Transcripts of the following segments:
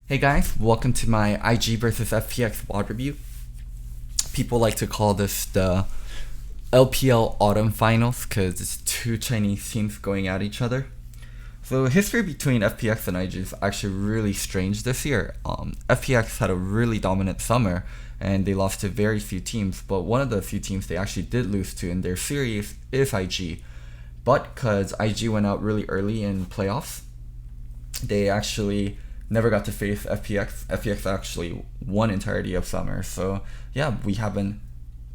Hey guys, welcome to my IG versus FPX WOD review. People like to call this the LPL Autumn Finals because it's two Chinese teams going at each other. So history between FPX and IG is actually really strange this year. FPX had a really dominant summer and they lost to very few teams, but one of the few teams they actually did lose to in their series is IG. But because IG went out really early in playoffs, they actually never got to face FPX. FPX actually won entirety of summer. So yeah, we haven't,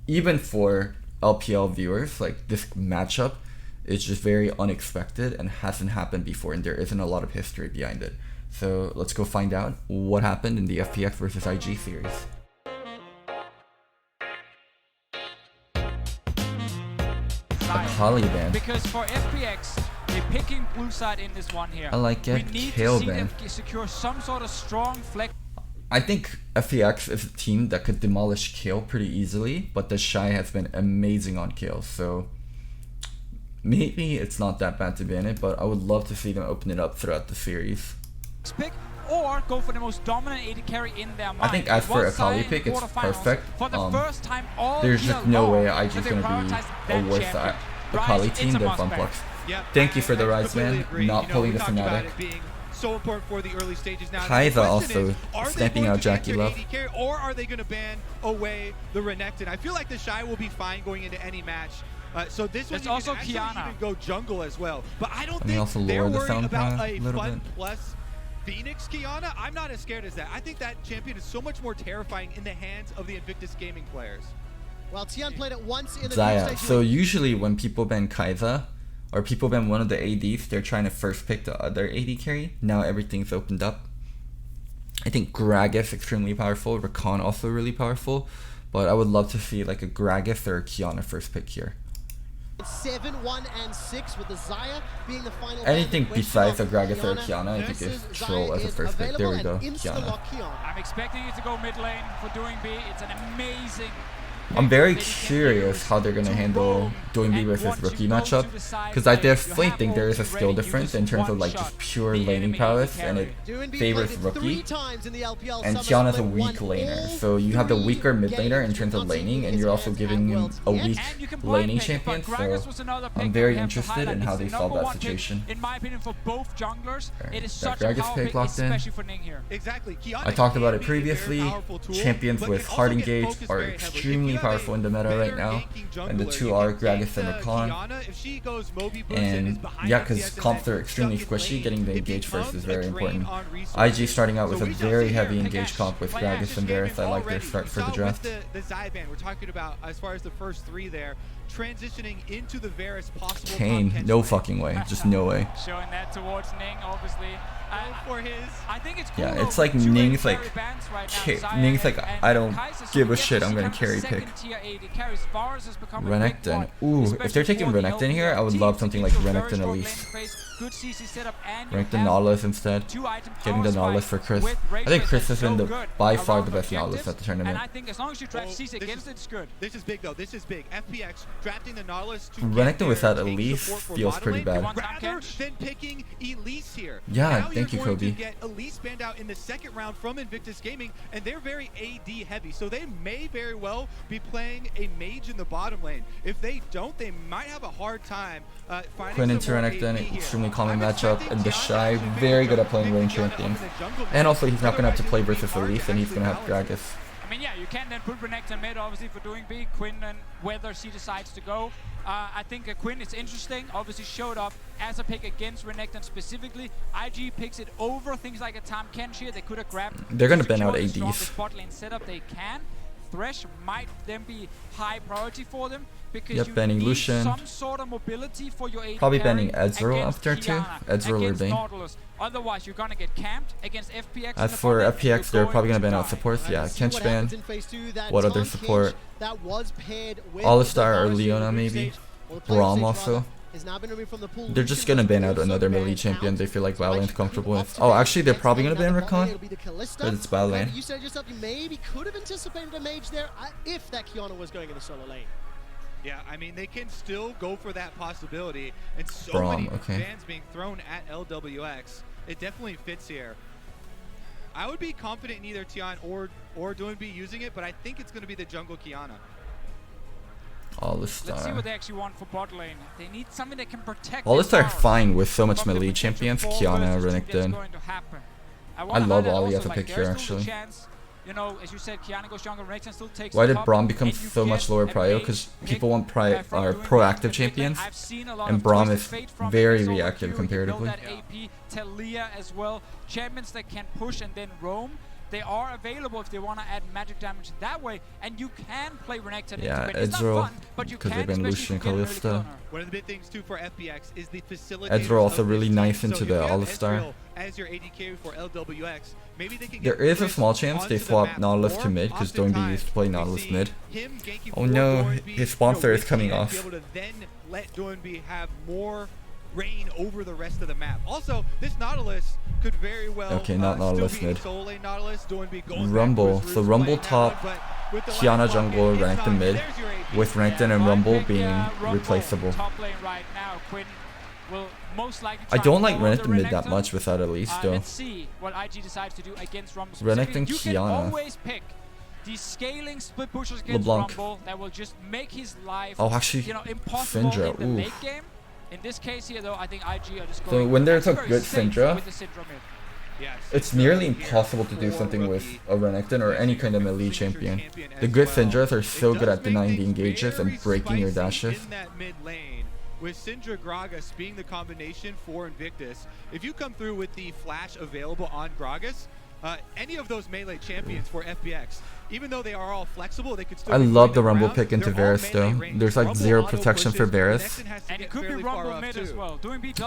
even for LPL viewers, like this matchup is just very unexpected and hasn't happened before, and there isn't a lot of history behind it. So let's go find out what happened in the FPX versus IG series. Akali ban. Because for FPX, they're picking blue side in this one here. I like it. We need Kale to see ban. them secure some sort of strong flex. I think FPX is a team that could demolish Kale pretty easily, but the Shy has been amazing on Kale, so maybe it's not that bad to ban it, but I would love to see them open it up throughout the series. Pick or go for the most dominant AD carry in their mind. I think as for Akali pick, it's perfect. For the first time all There's just no way IG is that going they to prioritize be a that worse champion. Akali Rise, team it's a than must Funplex. Yep. Thank you for the rise, Completely man. agree. Not pulling we the talked about fanatic. it being so important for the early stages now. Kai'Sa The question also is, are they stamping going out to ban Jackie their Love. AD carry, or are they going to ban away the Renekton? I feel like the Shy will be fine going into any match. So this one There's you also can actually Kiana. even go jungle as well. But I don't Let me think also they're lower the worried sound about a a little fun bit. plus Phoenix Kiana. I'm not as scared as that. I think that champion is so much more terrifying in the hands of the Invictus Gaming players. Well, Tian played it once in the Zaya. group stage. So usually when people ban Kai'Sa, or people ban one of the ADs, they're trying to first pick the other AD carry. Now everything's opened up. I think Gragas extremely powerful, Rakan also really powerful, but I would love to see like a Gragas or a Kiana first pick here. 7, 1, and 6 with the Zaya being the final. Anything ban. besides a Gragas or a Kiana, I think is versus troll Zaya as a is first pick. There we available go, and Kiana. insta-lock Kiana. I'm expecting it to go mid lane for doing B. It's an amazing I'm very pick that he can curious use how they're going to to handle roam. doing B And versus once rookie you go matchup, to the side because I play, you definitely have think there is a ulti skill ready. You difference just in terms of like one-shot just pure the laning enemy prowess, and carry. it Doing B favors played it rookie. 3 times in the LPL And Summer Tiana's a Split, weak won laner, all so you have the 3 weaker mid laner in games terms of with laning, Nazi and you're also with his giving him Worlds a yet. weak And you can laning blind pick, champion, but Gragas so was another pick I'm that very we have to interested in highlight. how It's they the solve number that one pick, situation. in my opinion, for both junglers. Alright, It is that such a Gragas power pick pick, locked in. especially for Ning here. Exactly. Kiana I talked about can it be a very previously. powerful tool, Champions but with can also hard get engage focused are very heavily. If extremely you have powerful a in the meta right better now, ganking and the jungler, two you are can Gragas and gank the Rakan. Kiana. If she goes Moby boots And is behind yeah, FPX because and comps then are extremely stuck in squishy, lane, getting the it engage first becomes is a very drain important. on resources. IG starting out with So a we shall very see heavy here. engage comp with Play Gragas and Varus. I like their already. start We for the saw draft. with the Zaya ban we're talking about as far as the first 3 there, transitioning into the Varus possible Kane, top 10 no lane. fucking way, just no way. Showing that towards Ning, obviously. For his I think it's cool. Yeah, it's though, like with two Ning's AD like, carry bans right now, Zaya Ning's like, and I don't Kai'Sa, so give we a get shit, to I'm see gonna kind of carry the pick. second tier AD carries. Varus has become a big Renekton. one, Ooh, if especially they're taking for the Renekton here, I LPL would love teams. something It like gives you a very Renekton short Elise. lane phase, good CC setup, and you Renekton have Nautilus instead. 2 item Getting the power Nautilus spike for Chris. with I rage think bait Chris that's has been so the good by far around the best Nautilus objectives. at the tournament. And I think as long as you draft CC against it, it's good. This is big though. This is big. FPX drafting the Nautilus to Renekton get their without tank Elise support for feels bottom pretty lane, bad. rather than picking Elise here. Yeah, now thank you, you're going Kobe. to get Elise banned out in the second round from Invictus Gaming, and they're very AD heavy, so they may very well be playing a mage in the bottom lane. If they don't, they might have a hard time finding Quinn into some more Renekton, AD here. extremely calming I'm matchup, expecting and the Tiana Shy to actually very pick good at playing Tiana lane up in champions. the jungle And also he's not gonna have Otherwise, to play it would be versus hard Elise, to and he's actually gonna have balance it. Gragas. I mean, yeah, you can then put Renekton mid, obviously, for doing B. Quinn, and whether she decides to go. I think Quinn is interesting. Obviously, showed up as a pick against Renekton specifically. IG picks it over things like a Tam Kenshir. They could have grabbed. They're gonna ban secure out the ADs. strongest bot lane setup they can. Thresh might then be high priority for them because Yep, you banning need Lucian. some sort of mobility for your AD Probably carry banning Ezreal against after too. Kiana, Ezreal or against Bane. Nautilus. Otherwise, you're gonna get camped against FPX. As for FPX, they're probably gonna ban out supports. Yeah, Kench ban. What other support? Alistar or Leona maybe. Braum also. They're just gonna ban out another melee champion they feel like Valorant's comfortable with. Oh, actually, they're probably gonna ban Rakan, because it's bad lane. You said yourself you maybe could have anticipated a mage there if that Kiana was going in the solo lane. Yeah, I mean, they can still go for that possibility. And so Braum, many okay. bans being thrown at LWX. It definitely fits here. I would be confident in either Tian or Doinb using it, but I think it's going to be the jungle Kiana. Let's see what they actually want for bot lane. They need something that can protect. Alistar fine with so much melee champions. Kiana, Renekton. I love Ollie as a pick here actually. You know, as you said, Kiana goes jungle, Renekton still takes. Why did Braum become so much lower prio? Because people want proactive champions, and Braum is very reactive comparatively. Talia as well, champions that can push and then roam. They are available if they want to add magic damage that way, and you can play Renekton. Yeah, Ezreal, because they've been Lucian and Kalista. One of the big things too for FPX is the facility. Ezreal also really nice into the Alistar. As your ADK for LWX, maybe they can there is a small chance they swap Nautilus to mid, because Doinb used to play Nautilus mid. Oh no, his sponsor is coming off. Be able to then let Doinb have more reign over the rest of the map. Also, this Nautilus could very well not Nautilus mid. Nautilus, Rumble, so Rumble top, Kiana jungle, Renekton mid, with Renekton and Rumble being replaceable. Top lane right now, Quinn will most likely I don't like Renekton mid that much without Elise though. Let's see what IG decides to do against Rumble. Renekton You can Kiana. always pick the scaling split pushers against LeBlanc. Rumble that will just make his life Actually, impossible Syndra, in the late game. In this case here though, I think IG are just So going when there's a very good safe Syndra, with the Syndra mid. it's nearly impossible to do something with a Renekton or any kind of melee champion. The good Syndras are so good at denying the engages and breaking your dashes. In that mid lane, with Syndra Gragas being the combination for Invictus, if you come through with the flash available on Gragas, any of those melee champions for FPX, even though they are all flexible, they could still. I love the Rumble pick into Varus though. There's like zero protection for Varus. And it could be Rumble mid as well.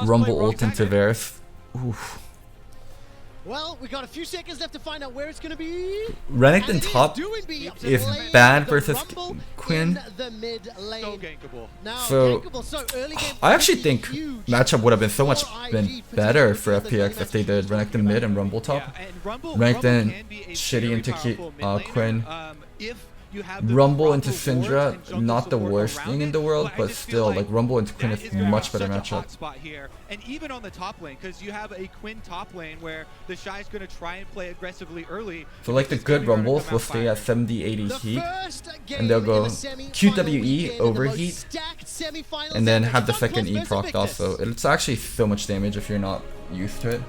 Rumble ult into Varus. Oof. Well, we got a few seconds left to find out where it's going to be. Renekton top is bad versus Quinn. The mid lane. So gankable. Now, So, early game I actually think huge matchup would have been so much for been IG, better for particularly FPX if they did Renekton mid and Rumble top. Yeah, and Rumble Renekton can be a shitty very into powerful mid laner, Quinn. If you have the Rumble into proper wards Syndra, and jungle not the support worst around thing in it, the world, I but just feel still, like Rumble into Quinn that is gonna be much better such a matchup. hot spot here, and even on the top lane, because you have a Quinn top lane where the Shy's going to try and play aggressively early. So like the good Rumbles will stay at 70-80 heat, and they'll go QWE overheat, and then have the second E proc also. It's actually so much damage if you're not used to it.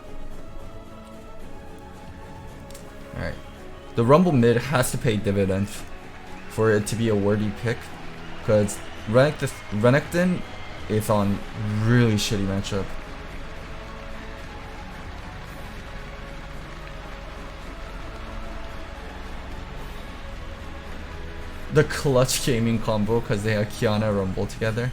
Alright. The Rumble mid has to pay dividends for it to be a worthy pick, because Renekton is on really shitty matchup. The clutch gaming combo because they had Kiana Rumble together.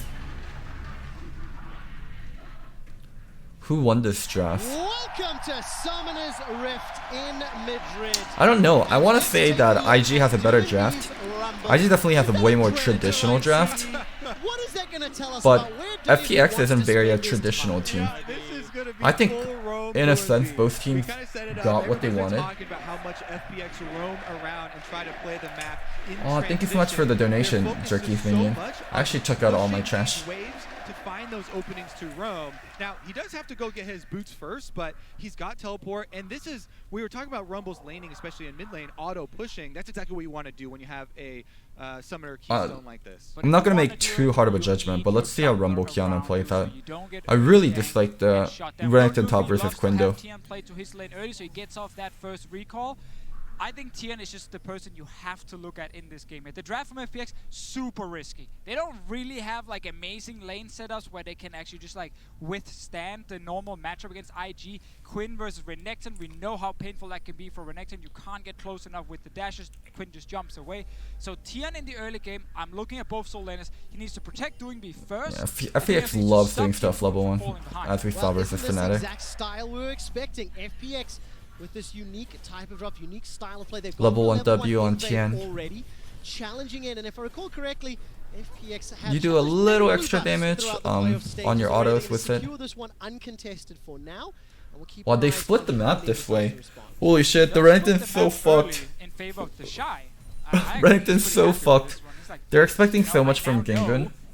Who won this draft? Welcome to Summoner's Rift in Madrid. I don't know. I want to say that IG has a better draft. IG definitely has a way more traditional draft. What is that going to tell us But about where FPX isn't very a traditional team. I think, in a sense, both teams got what they wanted. Oh, thank you so much for the donation, Jerky's minion. I actually took out all my trash. To find those openings to roam. Now, he does have to go get his boots first, but he's got teleport, and this is, we were talking about Rumble's laning, especially in mid lane, auto pushing. That's exactly what you want to do when you have a summoner keystone like this. I'm not going to make too hard of a judgment, but let's see how Rumble Kiana plays out. I really dislike the Renekton top versus Quinn though. I think Tian is just the person you have to look at in this game. The draft from FPX, super risky. They don't really have like amazing lane setups where they can actually just like withstand the normal matchup against IG. Quinn versus Renekton, we know how painful that can be for Renekton. You can't get close enough with the dashes. Quinn just jumps away. So Tian in the early game, I'm looking at both soul laners. He needs to protect Doinb first. Yeah, FPX loves doing stuff level 1, as we saw versus Fnatic. Exact style we were expecting. FPX with this unique type of drop, unique style of play. They've got Level 1 W on Tian. Already challenging it, and if I recall correctly, FPX have you do a little extra damage on your autos with it. This one uncontested for now. Wow, they split the map this way. Holy shit, the Renekton's so fucked. In favor of the Shy. Renekton's so fucked. They're expecting so much from Gingun.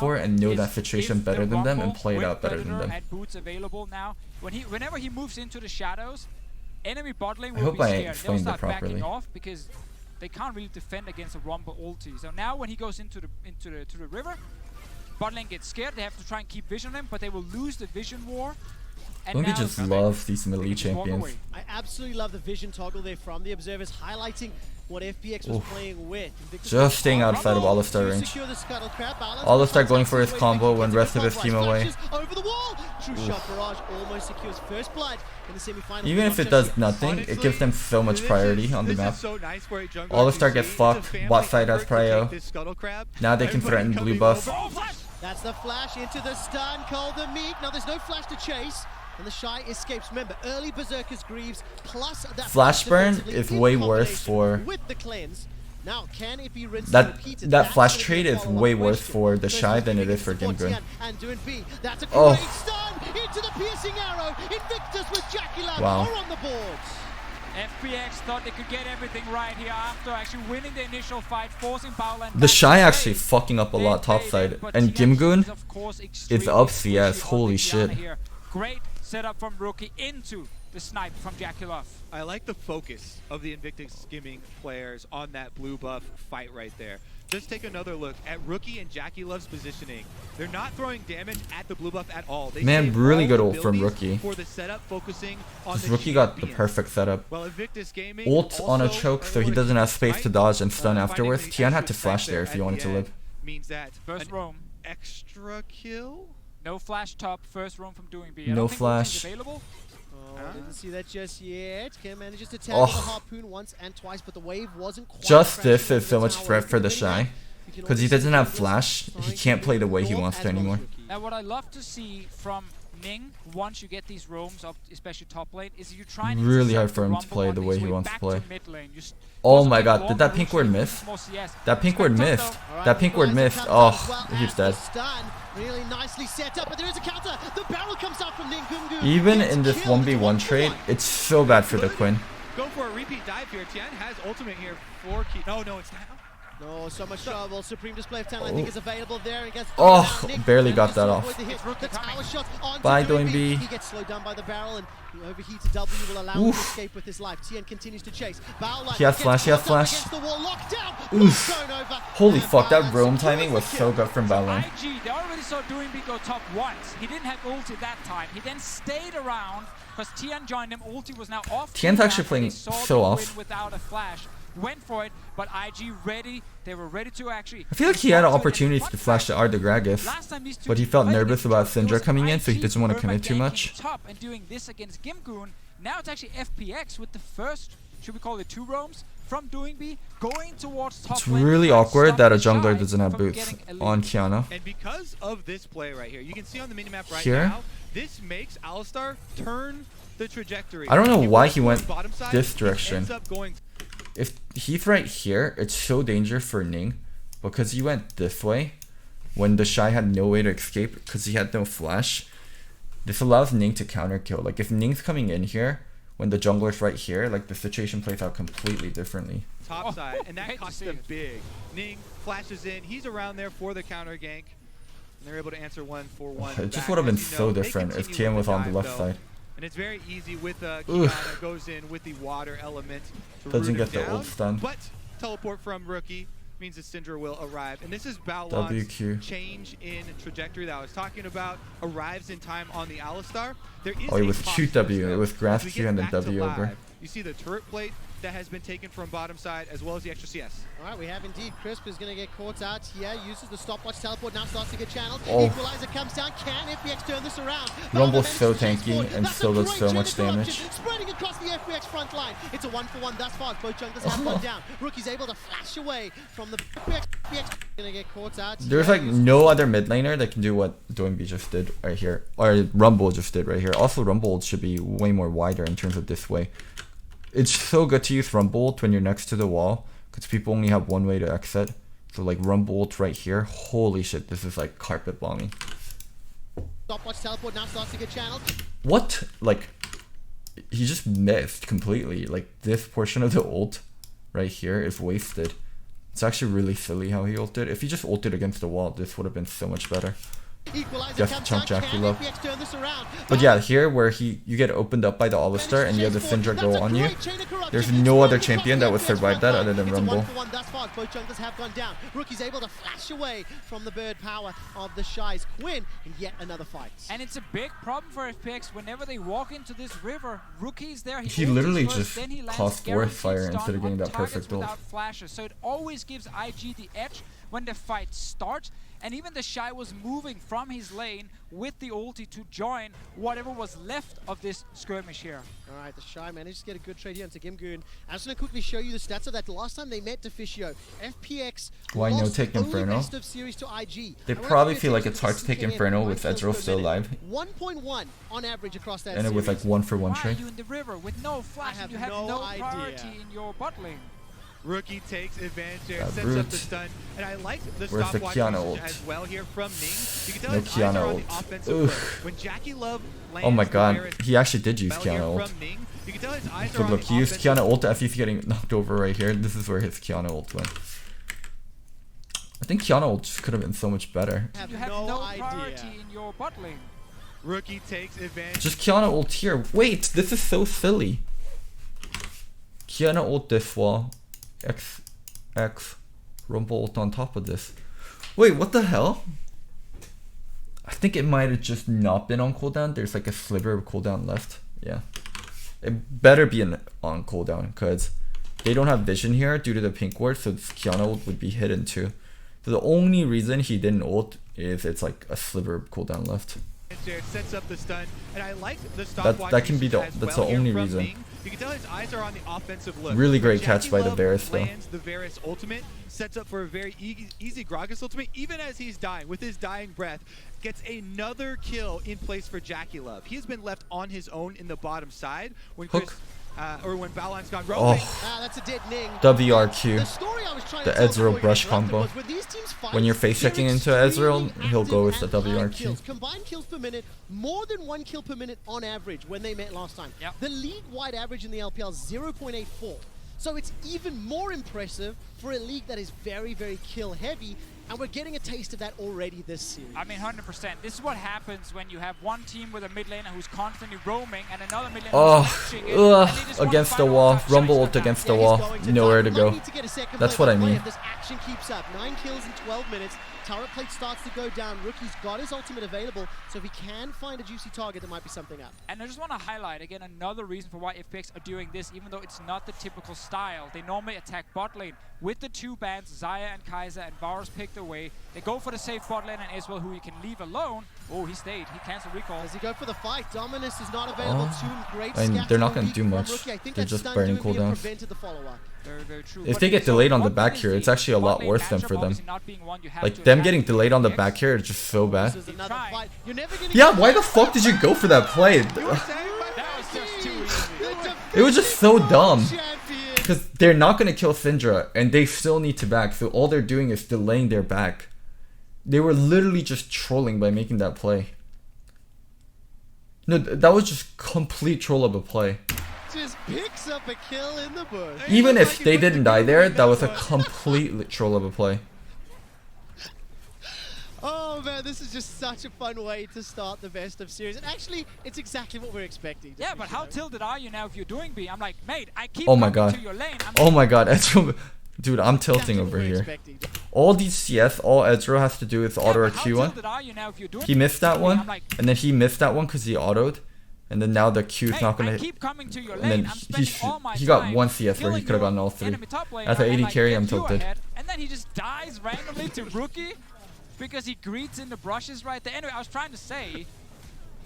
for and know is that situation if better the than them and Rumble play it with out better than Predator them. and Boots available now, whenever he moves into the shadows, enemy bot lane I will hope be I scared. They'll explained it start backing properly. off because they can't really defend against a Rumble ulti. So now when he goes into the river, bot lane gets scared. They have to try and keep vision on him, but they will lose the vision war. And Don't we now just they love these can melee just walk champions? away. I absolutely love the vision toggle there from the observers, highlighting what FPX was playing with. Invictus Just staying on outside of Rumble Alistar to range. secure the scuttle crab balance. Alistar going for his Fantastic combo way when to rest of get his the team combo. away. Flashes over the wall. True shot barrage almost secures first blood in the semi-final. Even if it does nothing, it gives them so much priority on the map. So nice for a jungler Alistar to gets see. fucked, It's a family bot side has effort to take prio. this scuttle crab. Now they can Everybody threaten blue coming buff. over. Oh, flash! That's the flash into the stun, called the meat. Now there's no flash to chase. And the Shy escapes. Remember, early Berserker's Greaves plus that Flash burn defensively is in way worse combination for with the cleanse. Now, can it be rinsed that. and repeated? That That's flash gonna be trade the is follow-up way worse question. for the Versus Shy than it giving is for support Gimgun. Tian and doing B. That's a great Oh. stun into the piercing arrow. Invictus with Jackie Lab Wow. are on the boards. FPX thought they could get everything right here after actually winning the initial fight, forcing Baolan The back Shy to actually play. fucking up a They lot played topside, it, but and Tian Gimgun is, of course, extremely up pushy CS. on Holy the shit! Tiana here. Great setup from Rookie into the snipe from Jackie. I like the focus of the Invictus skimming players on that blue buff fight right there. Just take another look at Rookie and Jackie Love's positioning. They're not throwing damage at the blue buff at all. They Man, save really all good ult from abilities Rookie. for the setup, focusing on This the Rookie got the champions. perfect setup. Well, Invictus Gaming Ult on a also choke, so he able to doesn't keep have the space to fight. dodge and stun Finding afterwards. the Tian had extra to flash spec there if at he wanted the to end live. Means that First an roam. extra kill. No flash top, first roam from doing B. I No don't think Ulti's flash. available. Oh, didn't see that just yet. Kim manages to tag with the harpoon once and twice, but the wave wasn't quite Just crashing this over is so the much tower. threat for the Within that, Shy. you can Because he already doesn't see have Douglas flash, he trying can't to play the way he draw wants as to well as anymore. Rookie. Now, what I love to see from Ning, once you get these roams up, especially top lane, is you try and Really hard intercept for him to Rumble play on the his way he way wants to back play. mid lane. Just Oh goes a my bit god, long, did that but pink ward Lucian miss? more CS. That pink ward Expect missed. top All right, That pink ward Equalizer missed. comes Oh, out as well he's as dead. the stun. Really nicely set up, but there is a counter. The barrel comes out from Ning Gungu. Even Gets in this killed. 1v1 trade, it's so bad for the Quinn. Go for a repeat dive here. Tian has ultimate here for Key. No, it's not. No, so much trouble. Supreme display of talent, I think, is available there against. Oh, Nick barely got manages that to off. avoid the hit. The tower shot onto Bye, Doing Doing B. He gets slowed down by the barrel, and the overheated W will allow him to Oof. escape with his life. Tian continues to chase. Baolan He has gets flash, he has caught up flash. against the wall, locked down. Oof. Thrown over, Holy and fuck, that Baolan roam secures timing the was kill. so good from Baolan. IG, they already saw Doing B go top once. He didn't have ulti that time. He then stayed around because Tian joined him. Ulti was now off. Tian's cooldown, actually but playing they saw so the off. win without a flash. Went for it, but IG ready. They were ready to actually. I feel like he had respond to it. opportunities And to fun flash the fact, Ard the Gragas, last time these two but he teams felt played, nervous about it Syndra was coming in, so he IG doesn't want to Burma commit too ganking much. Top and doing this against Gimgoon. Now it's actually FPX with the first, should we call it two roams, from Doing B, going towards top It's lane, really trying to awkward stop that a the Shy jungler doesn't have from boots getting a lead. on Kiana. And because of this play right here, you can see on the minimap right Here? now, this makes Alistar turn the trajectory. I don't know He why was he going went bottom side, this he direction. ends up going If he's right here, it's so dangerous for Ning, because he went this way when the Shy had no way to escape because he had no flash. This allows Ning to counter kill. Like if Ning's coming in here when the jungler's right here, like the situation plays out completely differently. top side, and that hate to costs see them it. big. Ning flashes in. He's around there for the counter gank. And they're able to answer 1-for-1. It just back. would have been As you so know, they different if continue Tian with was on the dive, left though. side. And it's very easy with Oof. Kiana goes in with the water element to Doesn't root him get the down, ult stun. But teleport from Rookie means that Syndra will arrive. And this is Baolan's WQ. change in trajectory that I was talking about. Arrives in time on the Alistar. There is Oh, it a was cost Q to W. this, It though. was grass As we Q get and then back to W over. live, you see the turret plate that has been taken from bottom side as well as the extra CS. All right, we have indeed. Crisp is going to get caught out here. Uses the stopwatch teleport. Now starts to get channeled. Oh. Equalizer comes down. Can FPX turn this around? Rumble's Baolan so manages to chase tanky forward. and That's still a does great so chain much of corruption, damage. spreading across the FPX front line. It's a 1-for-1 thus far. Both junglers have one down. Rookie's able to flash away from the FPX. Going to get caught out. There's here. like no other mid laner that can do what Doing B just did right here, or Rumble just did right here. Also, Rumble should be way more wider in terms of this way. It's so good to use Rumble when you're next to the wall, because people only have one way to exit. So like Rumble right here, holy shit, this is like carpet bombing. Stopwatch teleport now starts to get channeled. What? Like, he just missed completely. Like this portion of the ult right here is wasted. It's actually really silly how he ulted. If he just ulted against the wall, this would have been so much better. Equalizer Just comes chunk out. Jackie Can Love. FPX turn this around? But yeah, here where you get opened up by the All-Star and you have the Syndra go on you, there's no other champion that would survive that other than Rumble. It's a 1-for-1 thus far. Both junglers have gone down. Rookie's able to flash away from the bird power of the Shy's Quinn in yet another fight. And it's a big problem for FPX whenever they walk into this river. Rookie's there. He ults literally first, just then he lands cost Forest guaranteed Fire stun instead of getting on that targets perfect ult. without flashes. So it always gives IG the edge when the fight starts. And even the Shy was moving from his lane with the ulti to join whatever was left of this skirmish here. All right, the Shy managed to get a good trade here into Gimgoon. I'm just going to quickly show you the stats of that. Last time they met Deficio, FPX Why no lost take only Inferno? best of series to IG. They And we're probably gonna feel like get it's hard to take CKN Inferno with 9 kills Ezreal per still minute. alive. 1.1 on average across that And it series. was like 1-for-1 Why are trade. you in the river with no flash have and you have no no idea. priority in your bot lane? Rookie takes advantage there, That sets up brute. the stun, and I like the Where's the stopwatch Kiana usage ult? as well here from Ning. You can tell No his eyes are Kiana on ult. the offensive Oof. foot. When Jackie Love lands Oh my the god, Varus he actually did use spell here Kiana ult. from Ning, you can tell his eyes So are on look, the he used offensive Kiana ult as he's getting knocked over right here. This is where his Kiana ult went. I think Kiana ult just could have been so much better. have You have no no idea. priority in your bot lane. Rookie takes advantage. Just Kiana ult here. Wait, this is so silly. Kiana ult this wall. X Rumble ult on top of this. Wait, what the hell? I think it might have just not been on cooldown. There's like a sliver of cooldown left. Yeah. It better be on cooldown because they don't have vision here due to the pink ward, so this Kiana ult would be hidden too. So the only reason he didn't ult is it's like a sliver of cooldown left. Sets up the stun, and I like the stopwatch That can be usage as that's well the here only from reason. Ning. You can tell his eyes are on the offensive look. Really great When catch Jackie by the Love Varus though. lands the Varus ultimate, sets up for a very easy Gragas ultimate, even as he's dying, with his dying breath, gets another kill in place for Jackie Love. He has been left on his own in the bottom side when Hook. Chris, or when Balan's gone roaming. Ah, that's a dead Ning. WRQ. The story I was trying The to tell Ezreal before we brush interrupted combo. was when these teams fight, When you're face they're checking into extremely Ezreal, he'll go with the active and high WRQ. kills. Combined kills per minute, more than 1 kill per minute on average when they met last time. Yep. The league-wide average in the LPL is 0.84. So it's even more impressive for a league that is very, very kill-heavy, and we're getting a taste of that already this series. I mean, 100%. This is what happens when you have one team with a mid laner who's constantly roaming and another mid laner Oh, who's flashing it, and they just want against to the fight wall. over top Rumble shots ult like against that. the he's wall. going to Nowhere to die. go. Might need to get a second That's play, what I by the way, mean. If this action keeps up, 9 kills in 12 minutes. Turret plate starts to go down. Rookie's got his ultimate available, so if he can find a juicy target, there might be something up. And I just want to highlight again another reason for why FPX are doing this, even though it's not the typical style. They normally attack bot lane with the two bans, Xayah and Kaiser, and Varus picked away. They go for the safe bot lane and Israel, who you can leave alone. Oh, he stayed. He canceled recall. Does he go for the fight? Dominus is not available. Two great I mean, scatter they're not gonna weak do from much. Rookie. I think They're that just stun burning doing here cooldowns. prevented the follow-up. Very, very true. If But they get so delayed on the bot back lane here, is it's the actually a lot bot lane worse than matchup for them. obviously not being one you have Like to them attack getting with delayed on the FPX. back here is just so bad. This is another trying. fight. You're never gonna Yeah, get why the fuck did you go for that play? You were saying my That was just too easy. It was just so dumb. champion. Because they're not gonna kill Syndra, and they still need to back. So all they're doing is delaying their back. They were literally just trolling by making that play. No, that was just complete troll of a play. Just picks up a kill in the bush. Even if they didn't die there, that was a complete troll of a play. Oh man, this is just such a fun way to start the best of series. And actually, it's exactly what we're expecting. Yeah, but how tilted are you now if you're doing B? I'm like, mate, I keep Oh my coming god. to your lane. I'm Oh my god, Ezreal. Dude, I'm tilting Exactly what over we're here. expecting. All these CS, all Ezreal has to do is auto a how Q1. tilted are you now if you're doing He missed that I'm one, like, and then he missed that one because he autoed. And then now the Q's hey, not gonna I hit. keep coming to your And lane. then I'm he spending all my got time one CS where he killing could have your gotten all 3. enemy top laner As an and, 80 like, carry, get I'm you tilted. ahead, and then he just dies randomly to Rookie because he greets in the brushes right there. Anyway, I was trying to say,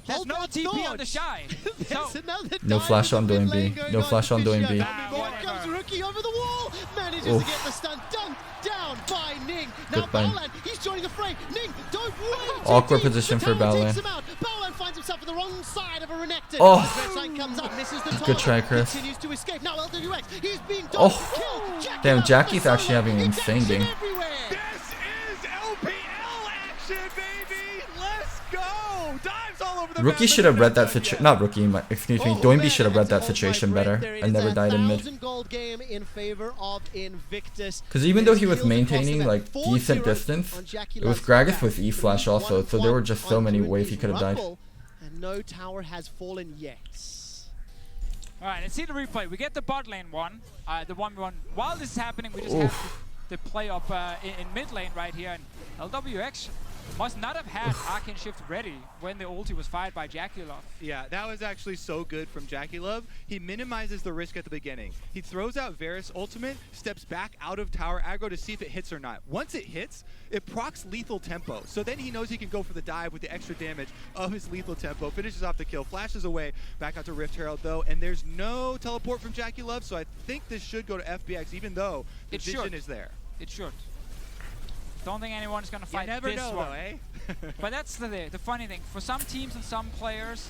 there's Hold no that TP on thought. the Shy. There's So, another No dive flash in on the doing mid lane B. going No on flash to on doing Fisher. B. Here whatever. comes Rookie over the wall. Manages Oof. to get the stun. Dunked down by Ning. Now Good find. Balan, he's joining the fray. Ning, don't wait. Awkward TP. position The for tower Balan. takes him out. Balan finds himself on the wrong side of a Renekton. Oh. Red sign comes up, misses the Good target. try, Chris. Continues to escape. Now LWX, he's being done. Oh. Kill. Damn, Love Jackie's with the actually solo. having an insane Redemption game. everywhere. This is LPL action, baby! Let's go! Dives all over the Rookie map, should but have read that not done situation. yet. Not Rookie, excuse me. Oh, Doinby man, should have read that's that a hold my situation breath better there. It and is never a died in mid. 1,000 gold game in favor of Invictus. Because even though he was Kills across the maintaining map. like 4-0 decent distance, on Jackie it was Love's Gragas back. with E flash also, so there were just so 1-1 many on ways he could have died. Rumble, and no tower has fallen yet. All right, let's see the replay. We get the bot lane one, the 1v1. While this is happening, we just Oof. have the play up in mid lane right here. And LWX must not have had Arcane Shift ready when the ulti was fired by Jackie Love. Yeah, that was actually so good from Jackie Love. He minimizes the risk at the beginning. He throws out Varus ultimate, steps back out of tower aggro to see if it hits or not. Once it hits, it procs lethal tempo. So then he knows he can go for the dive with the extra damage of his lethal tempo, finishes off the kill, flashes away, back out to Rift Herald though, and there's no teleport from Jackie Love, so I think this should go to FPX even though the vision is there. It should. Don't think anyone's gonna fight You never this know one. though, eh? But that's the funny thing. For some teams and some players,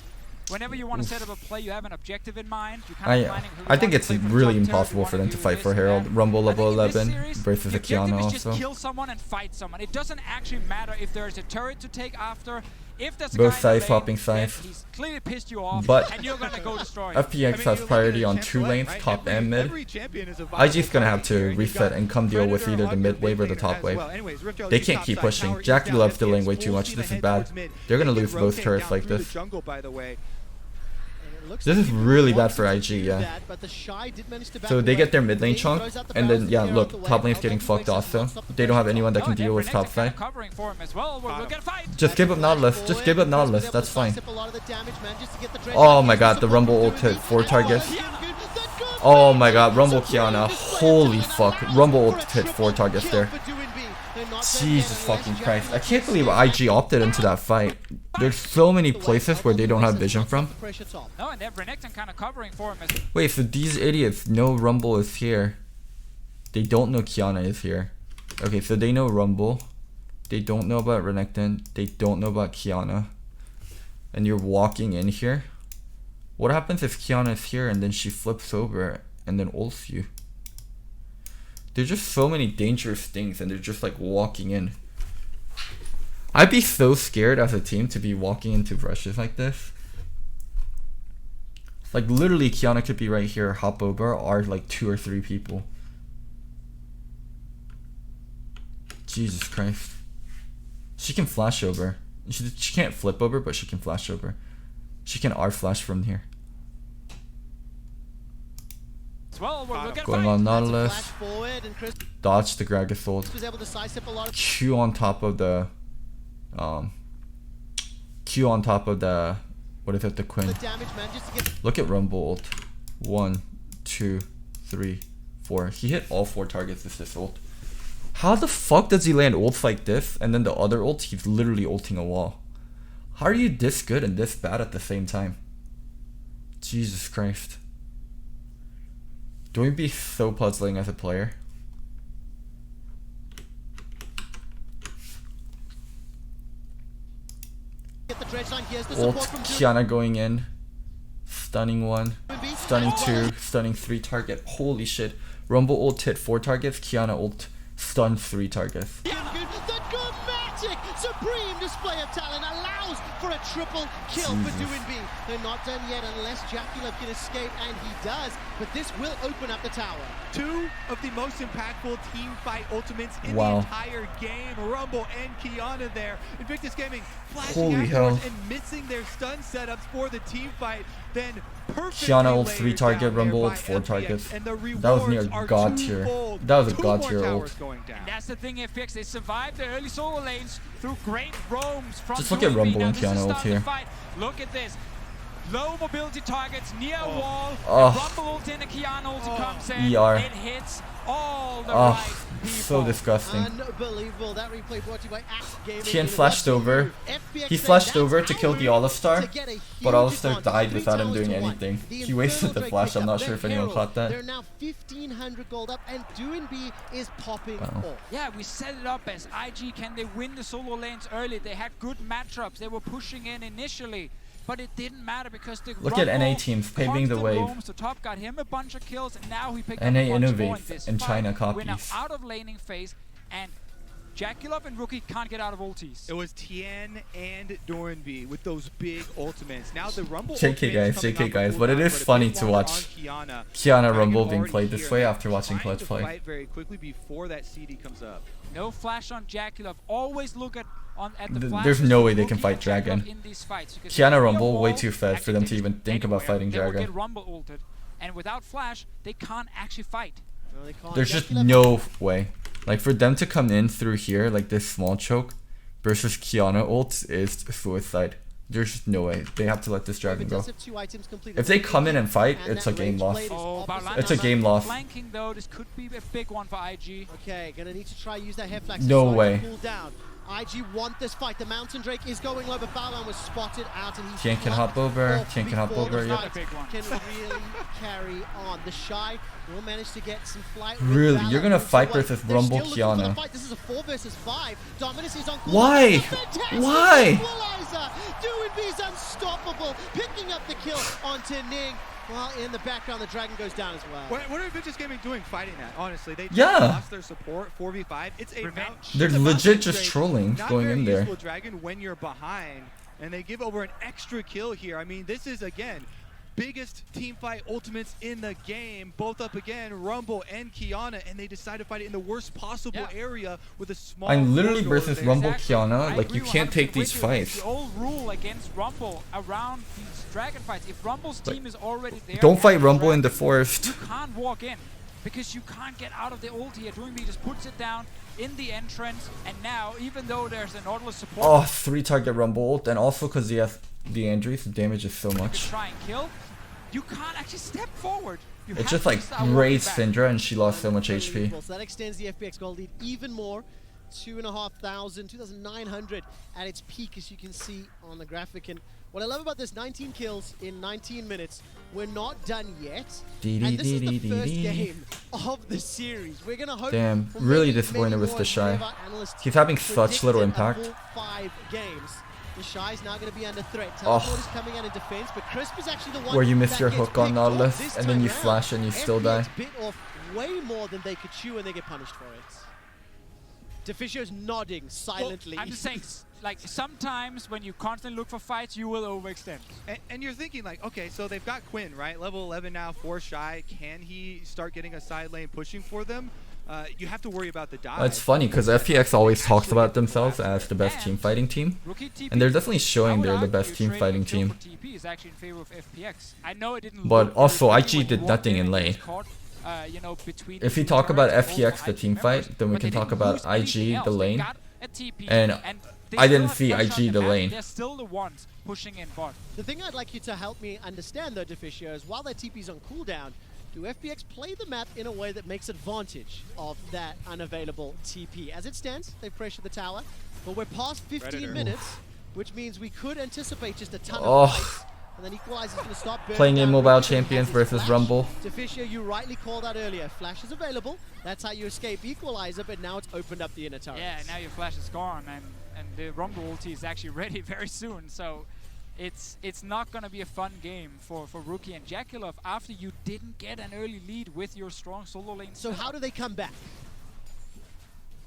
whenever you want to set up a play, you have an objective in mind. You're kind of planning who you I think want it's to play for really top tier, impossible you for wanna them to do fight this for and Herald. that. Rumble I think level in this 11 series, versus the a Kiana objective is just also. kill someone and fight someone. It doesn't actually matter if there's a turret to take after. If there's a Both guy sides in the lane, swapping then sides. he's clearly pissed you off, But and you're gonna go destroy him. FPX has priority on 2 lanes, top and mid. IG's gonna have to reset and come deal with either the mid wave or the top wave. They can't keep pushing. Jackie loves the lane way too much. This is bad. They're gonna lose both turrets like this. This is really bad for IG, yeah. So they get their mid lane chunk, and then, yeah, look, top lane's getting fucked also. They don't have anyone that can deal with top side. Covering for him as well. We'll get a fight. Just give up Nautilus, just give up Nautilus, that's fine. Oh my god, the Rumble ult hit 4 targets. Oh my god, Rumble Kiana, holy fuck. Rumble ult hit 4 targets there. Jesus fucking Christ. I can't believe IG opted into that fight. There's so many places where they don't have vision from. No, and they're Renekton kind of covering for him as Wait, so these idiots know Rumble is here. They don't know Kiana is here. Okay, so they know Rumble. They don't know about Renekton. They don't know about Kiana. And you're walking in here? What happens if Kiana is here and then she flips over and then ults you? There's just so many dangerous things and they're just like walking in. I'd be so scared as a team to be walking into rushes like this. Like literally Kiana could be right here, hop over, or like 2 or 3 people. Jesus Christ. She can flash over. She can't flip over, but she can flash over. She can R flash from here. well. We'll get Going on Nautilus. Dodge the Gragas ult. Q on top of the Q on top of the, what is it, the Quinn. Look at Rumble ult. 1, 2, 3, 4. He hit all 4 targets with this ult. How the fuck does he land ults like this and then the other ult he's literally ulting a wall? How are you this good and this bad at the same time? Jesus Christ. Don't you be so puzzling as a player? Ult, Kiana going in. Stunning 1. Stunning 2. Stunning 3 target. Holy shit. Rumble ult hit 4 targets. Kiana ult stun 3 targets. Supreme display of talent allows for a triple kill for Doinby. They're not done yet unless Jackie Love can escape, and he does, but this will open up the tower. 2 of the most impactful team fight ultimates in the entire game. Rumble and Kiana there. Invictus Gaming flashing afterwards and missing their stun setups for the team fight. Then Kiana ult 3 target, Rumble ult 4 targets. That was near god tier. That was a god tier ult. That's the thing, FPX, they survived the early solo lanes through great roams from Just look at Rumble and Kiana ult here. Look at this. Low mobility targets near a wall. Rumble ult in, a Kiana ult comes in. ER. It hits all the right people. So disgusting. Unbelievable. That replay brought to you by Axe Gaming. Tien flashed over. He flashed over to kill the All-Star, but All-Star died without him doing anything. He wasted the flash. I'm not sure if anyone caught that. They're now 1,500 gold up, and Doinby is popping off. Yeah, we set it up as IG. Can they win the solo lanes early? They had good matchups. They were pushing in initially. But it didn't matter because the look at NA teams paving the way. So top got him a bunch of kills, and now he picked NA up a bunch more in innovates this and China fight. We're now copies. out of laning phase, and Jackulov and Rookie can't get out of ultis. It was Tien and Doranby with those big ultimates. Now the Rumble JK guys, but it is funny to watch Kiana Rumble being played this way after watching Clutch play. Fight very quickly before that CD comes up. No flash on Jackulov. Always look at the flash. There's no way they can fight Dragon. In these fights. Kiana Rumble way too fast for them to even think about fighting They will Dragon. get Rumble ulted, and without flash, they can't actually fight. No, they can't. There's just Jackulov- no way. Like for them to come in through here like this small choke versus Kiana ult is suicide. There's just no way. They have to let this Dragon go. does have 2 items completed. If they come in and fight, And it's a that game range loss. blade is Oh, opposite It's a number. game loss. Flanking though, this could be a big one for IG. Okay, gonna need to try use that head flash. No to try way. to cool down. IG want this fight. The Mountain Drake is going low, but Balan was spotted out and he's Tien can hop blocked over. off Tien can hop before the over. Yep. fight Big one. Can really carry on. The Shy will manage to get some flight. Really? Balan You're gonna moves fight away. versus They're Rumble still looking for the Kiana. fight. This is a 4 versus 5. Dominus is on cooldown. Why? Fantastic Why? equalizer. Doinby's unstoppable. Picking up the kill onto Ning. While in the background, the Dragon goes down as well. What are Vintage Gaming doing fighting that? Honestly, they just Yeah. lost their support 4v5. It's a Revenge. They're it's a legit Mountain just Drake, trolling not going very in there. useful Dragon when you're behind, and they give over an extra kill here. I mean, this is again biggest team fight ultimates in the game, both up again, Rumble and Kiana, and they decide to fight it in the worst possible area with a small. I'm literally corridor versus there. Rumble Exactly. Kiana. I Like you agree can't 100% take these with you. fights. The old rule against Rumble around these Dragon fights, if Rumble's team is already there, Don't fight and Rumble in the Dragon, forest. you can't walk in because you can't get out of the ult here. Doinby just puts it down in the entrance, and now even though there's a Nautilus support, Oh, 3-target Rumble ult, and also because he has the Andrews, the damage is so you much. try and kill, you can't actually step forward. You It have just to like start walking raised back. Syndra and she lost so much HP. Unbelievable. So that extends the FPX gold lead even more. 2,500, 2,900 at its peak, as you can see on the graphic. And what I love about this, 19 kills in 19 minutes. We're not done yet. And this is the first game of the series. We're going to hope Damn, for really many, disappointed many with more. the Shy. Many of our analysts He's having such little predicted a impact. full 5 games. The Shy is now going to be under threat. Oh. Teleport is coming out in defense, but Crisp is actually the one Where you miss that your gets hook on picked off Nautilus, this and then time you round. flash and you still FPX die. bit off way more than they could chew, and they get punished for it. Deficio's nodding silently. Well, I'm just saying, like, sometimes when you constantly look for fights, you will overextend. And you're thinking like, okay, so they've got Quinn, right? Level 11 now, 4 Shy. Can he start getting a side lane pushing for them? You have to worry about the dive. It's funny because FPX always talks about themselves as the best team fighting team. Rookie TP, And they're definitely I showing would they're the argue best team trading fighting a kill team. for TP is actually in favor of FPX. I know it didn't But look also, very IG pretty when did you nothing walked in and lane. was caught, you know, between If the you two talk about turrets, both FPX, for the IG team members, fight, then we but can they talk didn't about lose anything IG, else. the They lane. got a TP, And they I still didn't had see pressure on IG the map. lane. They're still the ones pushing in bot. The thing I'd like you to help me understand, though, Deficio, is while their TP's on cooldown, do FPX play the map in a way that makes advantage of that unavailable TP? As it stands, they pressure the tower, but we're past 15 Predator. minutes, which means we could anticipate just a ton Oh. of fights. And then Equalizer's going to start burning Playing in down Mobile Rookie, who Champions has his versus flash. Rumble. Deficio, you rightly called out earlier. Flash is available. That's how you escape Equalizer, but now it's opened up the inner turret. Yeah, now your flash is gone, and the Rumble ulti is actually ready very soon. So it's not going to be a fun game for Rookie and Jackulov after you didn't get an early lead with your strong solo lane. So how do they come back?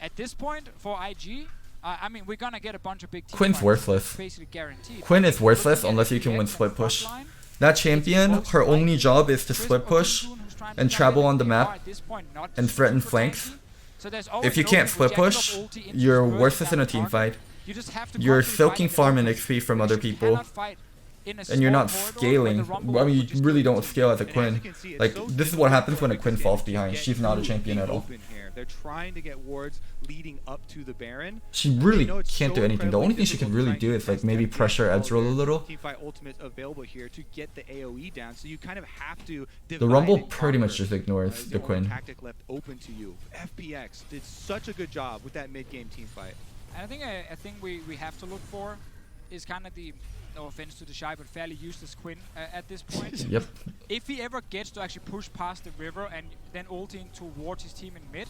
At this point, for IG, I mean, we're going to get a bunch of big team Quinn's fights, worthless. basically guaranteed. Quinn is worthless Looking at unless you can FPX win on split the front push. line, That it's champion, most her only likely job is to Crisp split or push Kunzun who's trying to and pick up travel on the everything. They map are at this point not and super threaten tanky. flanks. So there's always If you an can't opening for split push, Jackulov ulti into you're further worthless in down a the team target. fight. You just have to You're constantly soaking fight farm in and XP from other you people. cannot fight in a And you're small not corridor scaling. where the Rumble I mean, will you just really go don't to scale as a And as Quinn. you can see, it's Like, so this is what happens when a Quinn falls difficult to behind. get She's not a through champion the at all. open here. They're trying to get wards leading up to the Baron. She They really know it's can't so do anything. The only thing she incredibly could really difficult do to is like try and maybe test pressure their Ezreal a little. Teamfight ultimates available here to get the AoE down. So you kind of have to The divide Rumble and pretty much conquer. just ignores There's the only Quinn. tactic left open to you. FPX did such a good job with that mid-game team fight. And I think a thing we have to look for is kind of the, no offense to the Shy, but fairly useless Quinn at this point. Yep. If he ever gets to actually push past the river and then ulting towards his team in mid,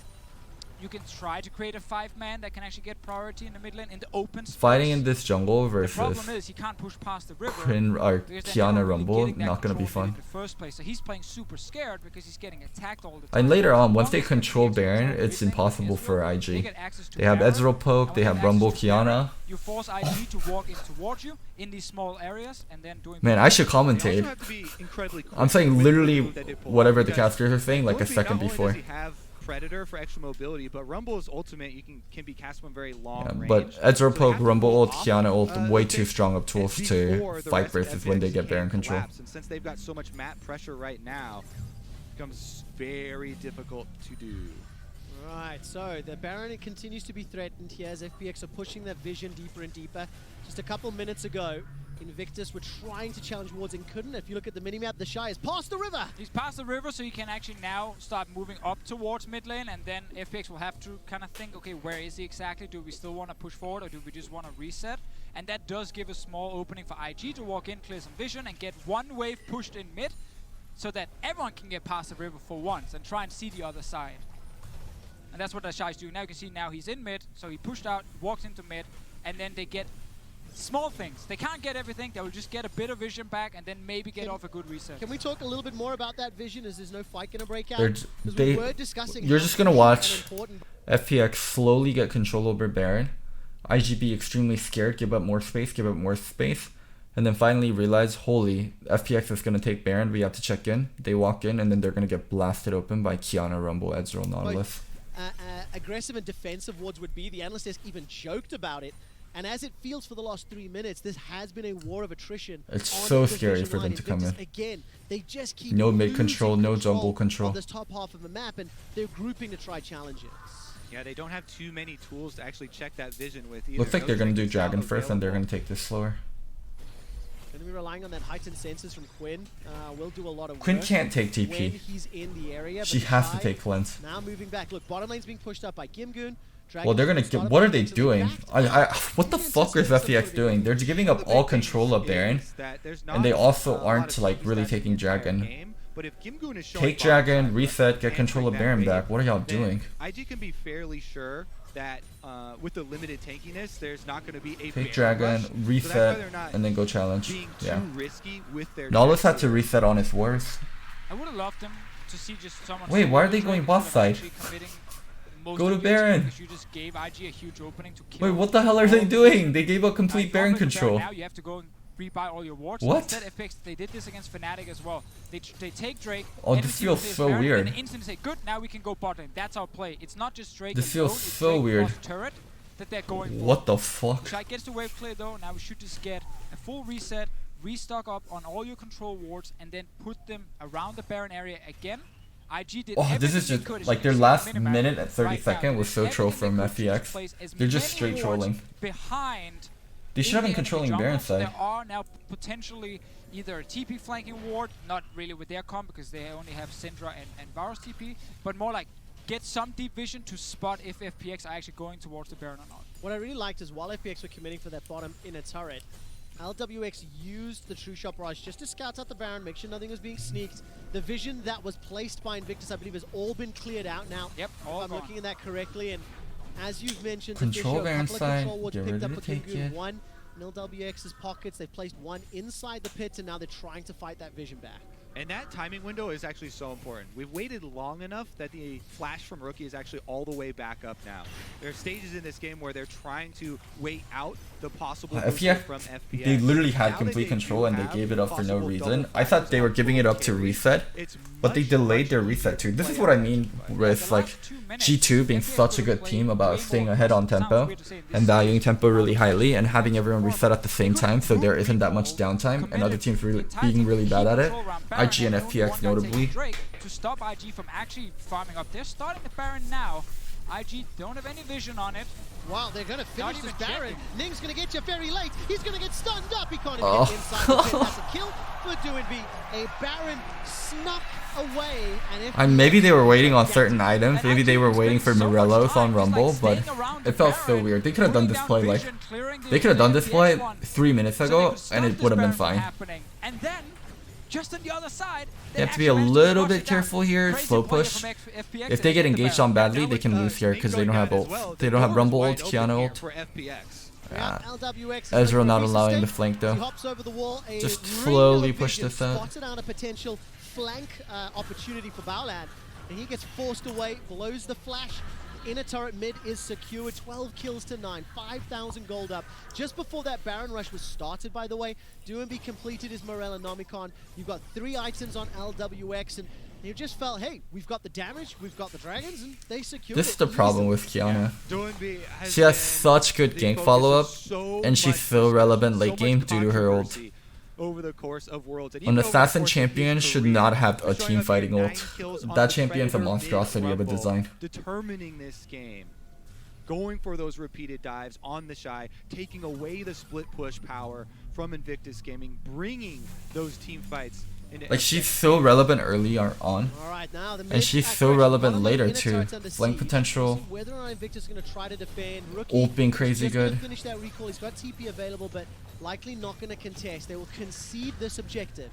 you can try to create a 5-man that can actually get priority in the mid lane in the open space. Fighting in this jungle The versus problem is he can't push past the river. Quinn or because they're never Kiana really Rumble, getting that not gonna be control fun. in the first place. So he's playing super scared because he's getting attacked all the time. And later on, once they Long as control FPX Baron, control it's mid lane, impossible for Ezreal, IG. get access to They have Baron, Ezreal poke, and they when have you Rumble access to Baron, Kiana. You force IG to walk in towards you in these small areas and then doing. Man, I should They also commentate. have to be incredibly quick I'm saying with the literally move that they pull whatever the because casters are saying like a Goofy, second not only before. does he have Predator for extra mobility, but Rumble's ultimate can be cast from very long Yeah, range. but So Ezreal they poke, have to Rumble pull ult, off, Kiana ult, way the too big strong of tools to before the fight rest of versus when they FPX get Baron can control. collapse. And since they've got so much map pressure right now, it becomes very difficult to do. Right, so the Baron continues to be threatened here as FPX are pushing their vision deeper and deeper. Just a couple minutes ago, Invictus were trying to challenge wards and couldn't. If you look at the minimap, the Shy is past the river. He's past the river, so he can actually now start moving up towards mid lane, and then FPX will have to kind of think, okay, where is he exactly? Do we still want to push forward, or do we just want to reset? And that does give a small opening for IG to walk in, clear some vision, and get one wave pushed in mid, so that everyone can get past the river for once and try and see the other side. And that's what the Shy is doing. Now you can see now he's in mid, so he pushed out, walks into mid, and then they get small things. They can't get everything. They will just get a bit of vision back and then maybe get off a good reset. Can we talk a little bit more about that vision as there's no fight going to break out? They're 'Cause they- we were discussing you're how just gonna big watch and important- FPX slowly get control over Baron. IGB extremely scared, give up more space, and then finally realize, holy, FPX is gonna take Baron, we have to check in. They walk in and then they're gonna get blasted open by Kiana, Rumble, Ezreal, Nautilus. aggressive and defensive wards would be. The analyst has even joked about it. And as it feels for the last 3 minutes, this has been a war of attrition. It's on so the scary division for them line. to come Invictus, in. Again, they just keep No mid losing control, no jungle control. on this top half of the map, and they're grouping to try challenges. Yeah, they don't have too many tools to actually check that vision with either. Looks like No they're gonna do trick is now Dragon first and they're available. gonna take this slower. Going to be relying on that heightened senses from Quinn. Will do a lot of Quinn work can't take when TP. he's in the area. She but has to Shy take cleanse. now moving back. Look, bottom lane's being pushed up by Gimgoon. Well, they're gonna get. What are they doing? What the fuck is FPX doing? They're giving up all control of Baron, and they also aren't like really taking Dragon. Take Dragon, reset, get control of Baron back. What are y'all doing? IG can be fairly sure that with the limited tankiness, there's not going to be a Take Baron Dragon, rush. So that's why reset, they're not and then go challenge. being Yeah. too risky with their Nautilus had Dragon. to reset on his worst. I would have loved them to see just someone. Wait, why are they solo going trade bot instead of side? actually committing most Go to of your Baron. team, because you just gave IG a huge opening to kill. Wait, what the hell are they doing? They gave up Now, complete if Baron you're playing control. Now you have to go and rebuy all your wards. What? Instead, FPX, they did this against Fnatic as well. They take Drake. Oh, and this see feels what so Baron, weird. And instantly say, good, now we can go bot lane. That's our play. It's not just Drake. This alone, feels it's so Drake weird. plus turret that they're going for. What the fuck? Shy gets the wave clear though. Now we should just get a full reset, restock up on all your control wards, and then put them around the Baron area again. IG did Oh, this everything is they just could, as like you their can see last on the minimap minute and 30 right now. second They was did so troll everything from they could to FPX. place as They're just many straight wards trolling. behind. They should have in been the enemy controlling jungle, Baron so side. There are now potentially either a TP flanking ward, not really with their comp because they only have Syndra and Varus TP, but more like get some deep vision to spot if FPX are actually going towards the Baron or not. What I really liked is while FPX were committing for that bottom inner turret, LWX used the True Shot Barrage just to scout out the Baron, make sure nothing was being sneaked. The vision that was placed by Invictus, I believe, has all been cleared out now. Yep, If all I'm gone. looking at that correctly, and as you've mentioned, Control Fisher, a Baron couple of side, control wards get picked ready up to for take Kingu, it. one in LWX's pockets. They've placed one inside the pit, and now they're trying to fight that vision back. And that timing window is actually so important. We've waited long enough that the flash from Rookie is actually all the way back up now. There are stages in this game where they're trying to wait out the possible booster from FPX. They literally had Now that complete they control do and they have gave it up for no possible reason. double I thought they were flashes giving it up to carry, reset, it's but they much, delayed much their easier reset to too. This play is what I out. mean The with last like 2 minutes, G2 being FPX such a were good playing team about way staying more- ahead on sounds tempo weird to say, this and is valuing tempo really early highly and having game. everyone reset at the same time so there isn't that much downtime and other teams really being really bad at it. IG and FPX notably. Drake to stop IG from actually farming up. They're starting the Baron now. IG don't have any vision on it. Wow, they're going to finish Not this even Baron. checking. Ning's going to get you very late. He's going to get stunned up. He can't even Oh. get inside the pit. That's a kill for Doinby. A Baron snuck away. And Maybe they were waiting on certain And items. Maybe they IG were was waiting for spending so much Morellos time on just, Rumble, like, but staying around the it felt so Baron, weird. They could have done putting this down play like vision, clearing they could have done this play FPX one, 3 minutes so they ago could stop and it this would have been Baron from fine. happening. And then just on the other side, You have to be a little bit careful here. Slow push. If they get engaged on badly, they can lose here because they don't have ult. They don't have Rumble ult, Kiana ult. Ezreal not allowing the flank though. Just slowly push this out. Spotted out a potential flank opportunity for Baolan, and he gets forced away, blows the flash. Inner turret mid is secure, 12 kills to 9, 5,000 gold up. Just before that Baron rush was started, by the way, Doinby completed his Morella Nomicon. You've got 3 items on LWX, and you just felt, hey, we've got the damage, we've got the dragons, and they secured This is the problem with Kiana. Yeah. She has such good gank follow-up, and she's so relevant late game due to her ult. Over the course of Worlds. An assassin champion should not have a team fighting ult. That champion's a monstrosity of a design. Determining this game, going for those repeated dives on the Shy, taking away the split push power from Invictus Gaming, bringing those team fights into Like, she's so relevant early on, Alright, now the and she's so relevant later too. Flank potential, whether or not Invictus is going to try to defend. Rookie ult being crazy just gonna good. finish that recall. He's got TP available, but likely not going to contest. They will concede this objective.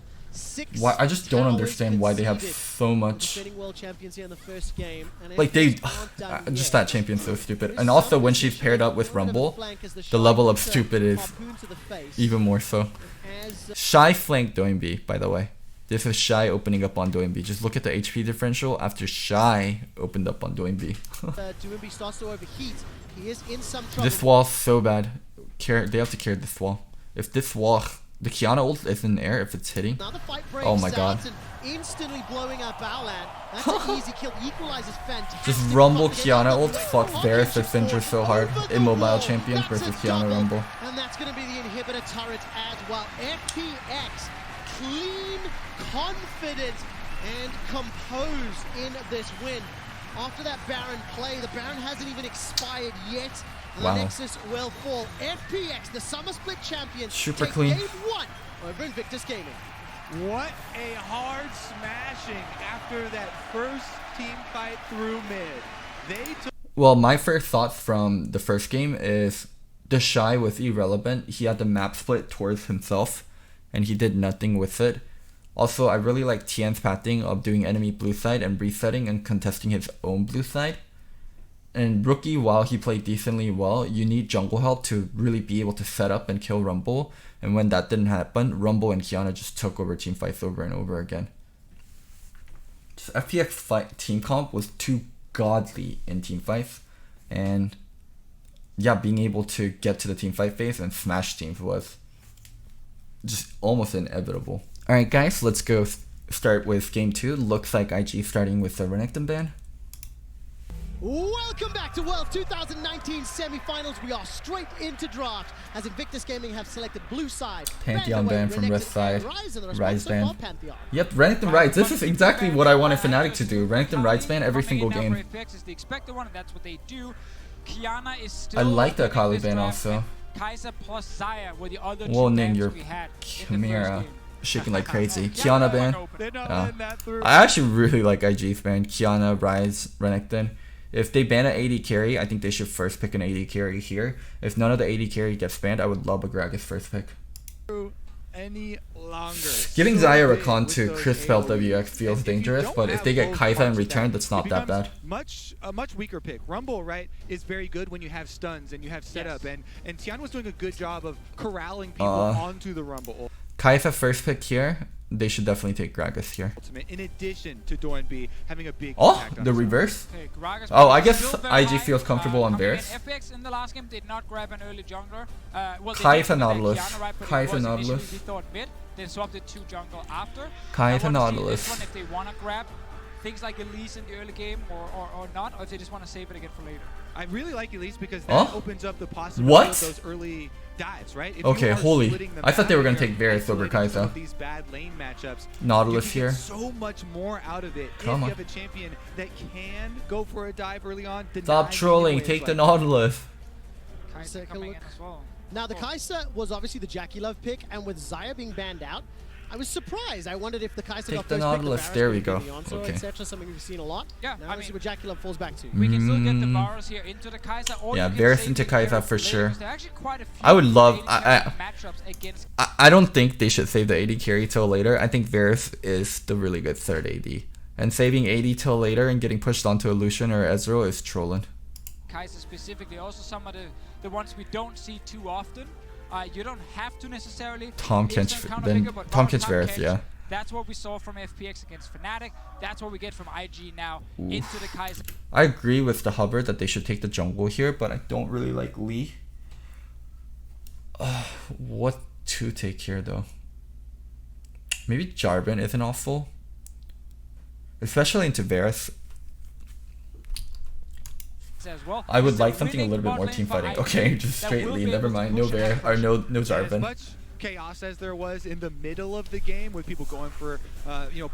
Why? I just don't towers understand why they have conceded. so much. Defending world champions here in the first game. And Like, they aren't done just yet. that champion's so stupid. There is And also some when she's position paired up in with front of Rumble, flank as the Shy level of gets a stupid is harpoon to the face. even more so. As, Shy flanked Doinby, by the way. This is Shy opening up on Doinby. Just look at the HP differential after Shy opened up on Doinby. Doinby starts to overheat. He is in some trouble. This wall's so bad. They have to carry this wall. If this wall, the Kiana ult is in the air, if it's hitting. Now the fight breaks Oh my god. out and instantly blowing up Baolan. That's an easy kill. Equalizes fantastic. Just Rumble block against Kiana the ult direct fucks on Varus Nation if injured so hard. Over the Immobile wall. champion That's versus a Kiana double. Rumble. And that's going to be the inhibitor turret as well. FPX, clean, confident, and composed in this win. After that Baron play, the Baron hasn't even expired yet. And Wow. the Nexus will fall. FPX, the Summer Split champion, Super take clean. game 1 over Invictus Gaming. What a hard smashing after that first team fight through mid. They took Well, my first thoughts from the first game is the Shy was irrelevant. He had the map split towards himself, and he did nothing with it. Also, I really like Tian's pathing of doing enemy blue side and resetting and contesting his own blue side. And Rookie, while he played decently well, you need jungle help to really be able to set up and kill Rumble. And when that didn't happen, Rumble and Kiana just took over team fights over and over again. Just FPX fight team comp was too godly in team fights, and yeah, being able to get to the team fight phase and smash teams was just almost inevitable. Alright guys, let's go start with game 2. Looks like IG starting with the Renekton ban. Welcome back to World 2019 semi-finals. We are straight into draft as Invictus Gaming have selected blue side. Pantheon ban from Red side. Rise ban. Pantheon. Yep, Renekton rides. This is exactly what I wanted Fnatic to do. Renekton rides ban every single game. FPX is the expected one, and that's what they do. Kiana is still I like the winning Akali this ban draft, also. and Kai'Sa plus Xayah were the other Whoa, two Ning, bans your we had in the first Chimera game. shaking like crazy. Kiana ban. They're not Yeah. letting that through. I actually really like IG's ban. Kiana, Rise, Renekton. If they ban an AD carry, I think they should first pick an AD carry here. If none of the AD carry gets banned, I would love a Gragas first pick. Any longer. Giving So Xayah big Rakan with to those Crispell AoEs. WX feels And if you dangerous, don't but if have they get both Kai'Sa in parts of return, that, that's it not that becomes bad. a much weaker pick. Rumble, right, is very good when you have stuns and you have setup, and Tian was doing a good job of corralling people onto the Rumble Kai'Sa first pick here. They should definitely take Gragas here. ultimate. In addition to Doinby having a big Oh, impact on the his own. reverse? Okay, Gragas Oh, I is guess still very IG high, feels comfortable on coming in. Varus. FPX in the last game did not grab an early jungler. Well, they Kai'Sa did with that Nautilus. Kiana, right, but it Kai'Sa was Nautilus. initially, we thought mid, then swapped it to jungle after. Kai'Sa I want to see Nautilus. this one if they want to grab things like Elise in the early game or not, or if they just want to save it again for later. I really like Elise because that Oh? opens up the possibility What? of those early dives, right? If Okay, you are holy. splitting the I thought they were map gonna take and Varus over isolating some Kai'Sa. of These bad lane matchups. Nautilus you can here. get so much more out of it Come if on. you have a champion that can go for a dive early on. Stop trolling. Take the Nautilus. Kai'Sa Take a coming look. in as well. Now the Kai'Sa was obviously the Jackie Love pick, and with Xayah being banned out, I was surprised. I wondered if the Kaiser Take got the first Nautilus. pick, the There we Varus go. would be the answer, Okay. etc. Something we've seen a lot. Yeah, Now I let's see mean- what Jackulov falls back to. We can still get the Varus here into the Kaiser. Or Yeah, you can Varus save into it Kaiser later for sure. because there are actually quite a few I would love- 80 I- matchups against I don't think they should save the AD carry till later. I think Varus is the really good third AD. And saving AD till later and getting pushed onto a Lucian or Ezreal is trolling. Kaiser specifically. Also some of the ones we don't see too often. You don't have to necessarily Tom instant Kench, counter then picker, but Tom on Kench Varus, yeah. That's what we saw from FPX against Fnatic. That's what we get from IG now into the Kaiser. I agree with the Hubbard that they should take the jungle here, but I don't really like Lee. What to take here though? Maybe Jarvan isn't awful. Especially into Varus. As well. I would It's a like something a winning little bit bot more lane team for fighting. IG Okay, just that straight will Lee. be Never able to mind. push No and Var or no And as Jarvan. much chaos as there was in the middle of the game with people going for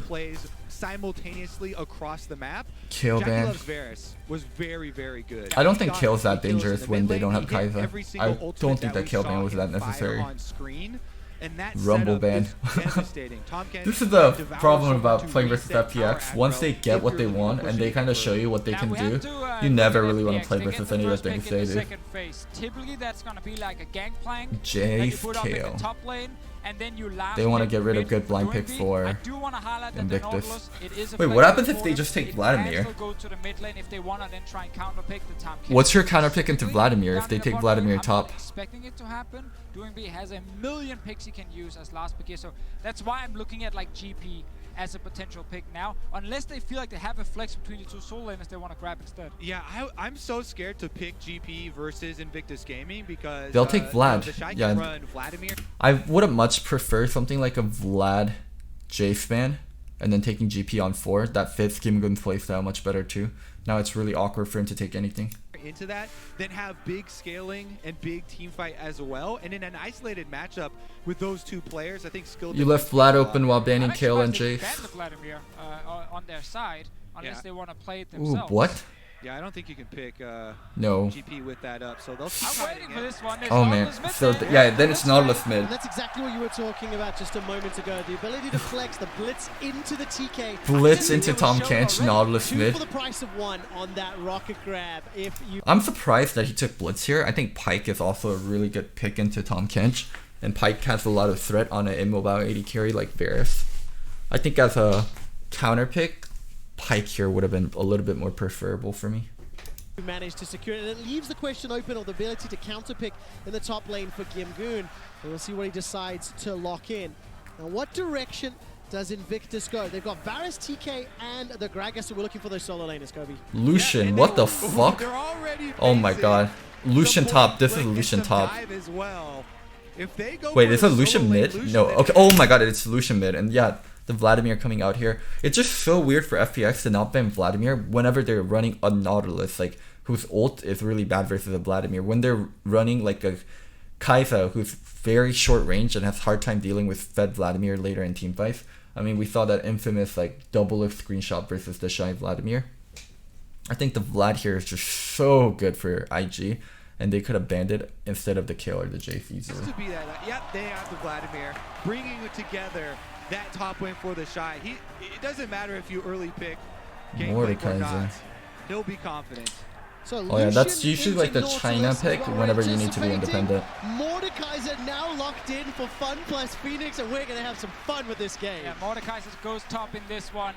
plays simultaneously across the map, Kill ban. Jackulov's Varus was very, very good. I don't He think got Kill's that 3 kills in dangerous the when mid they lane. don't have He hit Kaiser. every I single don't ultimate think that we kill saw ban was him that fire necessary. on screen. And that Rumble setup ban. is devastating. Tom Kench This is the devours problem someone about to playing versus reset our FPX. Once aggro they get if what you're they looking want for and they pushing kind of for- show you what they Now can we have do, to, you look never at really want to FPX. play They get versus the any of first the things pick in they the do. second phase. Typically, that's gonna be like a gangplank that Jace you put up in the KO. top lane, and then you last They wanna pick get rid of mid good blind doing pick B. for I do want to highlight that Invictus. the Nautilus, it is a Wait, what flexible happens if they border. just take It Vladimir? can still go to the mid lane if they want to then try and counter pick the top. What's your counter pick into Typically, Vladimir if down they in the take bottom Vladimir lane, I'm top? not expecting it to happen. Doing B has a million picks he can use as last pick here, so that's why I'm looking at like GP as a potential pick now, unless they feel like they have a flex between the two soul laners they want to grab instead. Yeah, I'm so scared to pick GP versus Invictus Gaming because They'll take Vlad. The Shy Yeah. can run Vladimir. I would much prefer something like a Vlad Jace ban and then taking GP on 4. That fits Kim Gun's playstyle much better too. Now it's really awkward for him to take anything. Into that, then have big scaling and big team fight as well. And in an isolated matchup with those two players, I think skill. You left Vlad open while I'm banning actually Kill and surprised they Jace. banned the Vladimir on their side, unless Yeah. they want to play it Ooh, themselves. what? Yeah, I don't think you can pick No. GP with that up. So they'll keep I'm fighting waiting for it. this one. There's Oh man. Nautilus mid So lane. yeah, then it's Nautilus mid. And that's exactly what you were talking about just a moment ago. The ability to flex the blitz into the TK. Blitz I into think Tom it was shown Kench, already. Nautilus 2 mid. for the price of 1 on that rocket grab. If you I'm surprised that he took Blitz here. I think Pyke is also a really good pick into Tom Kench. And Pyke has a lot of threat on an immobile AD carry like Varus. I think as a counter pick, Pyke here would have been a little bit more preferable for me. manage to secure it, and it leaves the question open of the ability to counterpick in the top lane for Gimgoon. And we'll see what he decides to lock in. Now, what direction does Invictus go? They've got Varus, TK, and the Gragas, so we're looking for those solo laners, Kobe. Lucian, and what they- the fuck? They're already Oh my facing god. Lucian the top. point This is flick and Lucian some top. dive as well. If they go Wait, for is the it Lucian solo lane, mid? Lucian No. is- Okay. Oh my god, it's Lucian mid. And yeah, the Vladimir coming out here. It's just so weird for FPX to not ban Vladimir whenever they're running a Nautilus, like whose ult is really bad versus a Vladimir. When they're running like a Kai'Sa who's very short range and has hard time dealing with fed Vladimir later in team fights. I mean, we saw that infamous like double lift screenshot versus the shy Vladimir. I think the Vlad here is just so good for IG, and they could have banned it instead of the kill or the Jace easily. to be that. Yep, they have the Vladimir bringing it together. That top win for the Shy. It doesn't matter if you early pick Gangplank or Mordekaiser. not. He'll be confident. So Oh yeah, that's Lucian usually like the into China Nautilus, pick what we're whenever you need to be anticipating. independent. Mordekaiser now locked in for Fun plus Phoenix, and we're going to have some fun with this game. Yeah, Mordekaiser goes top in this one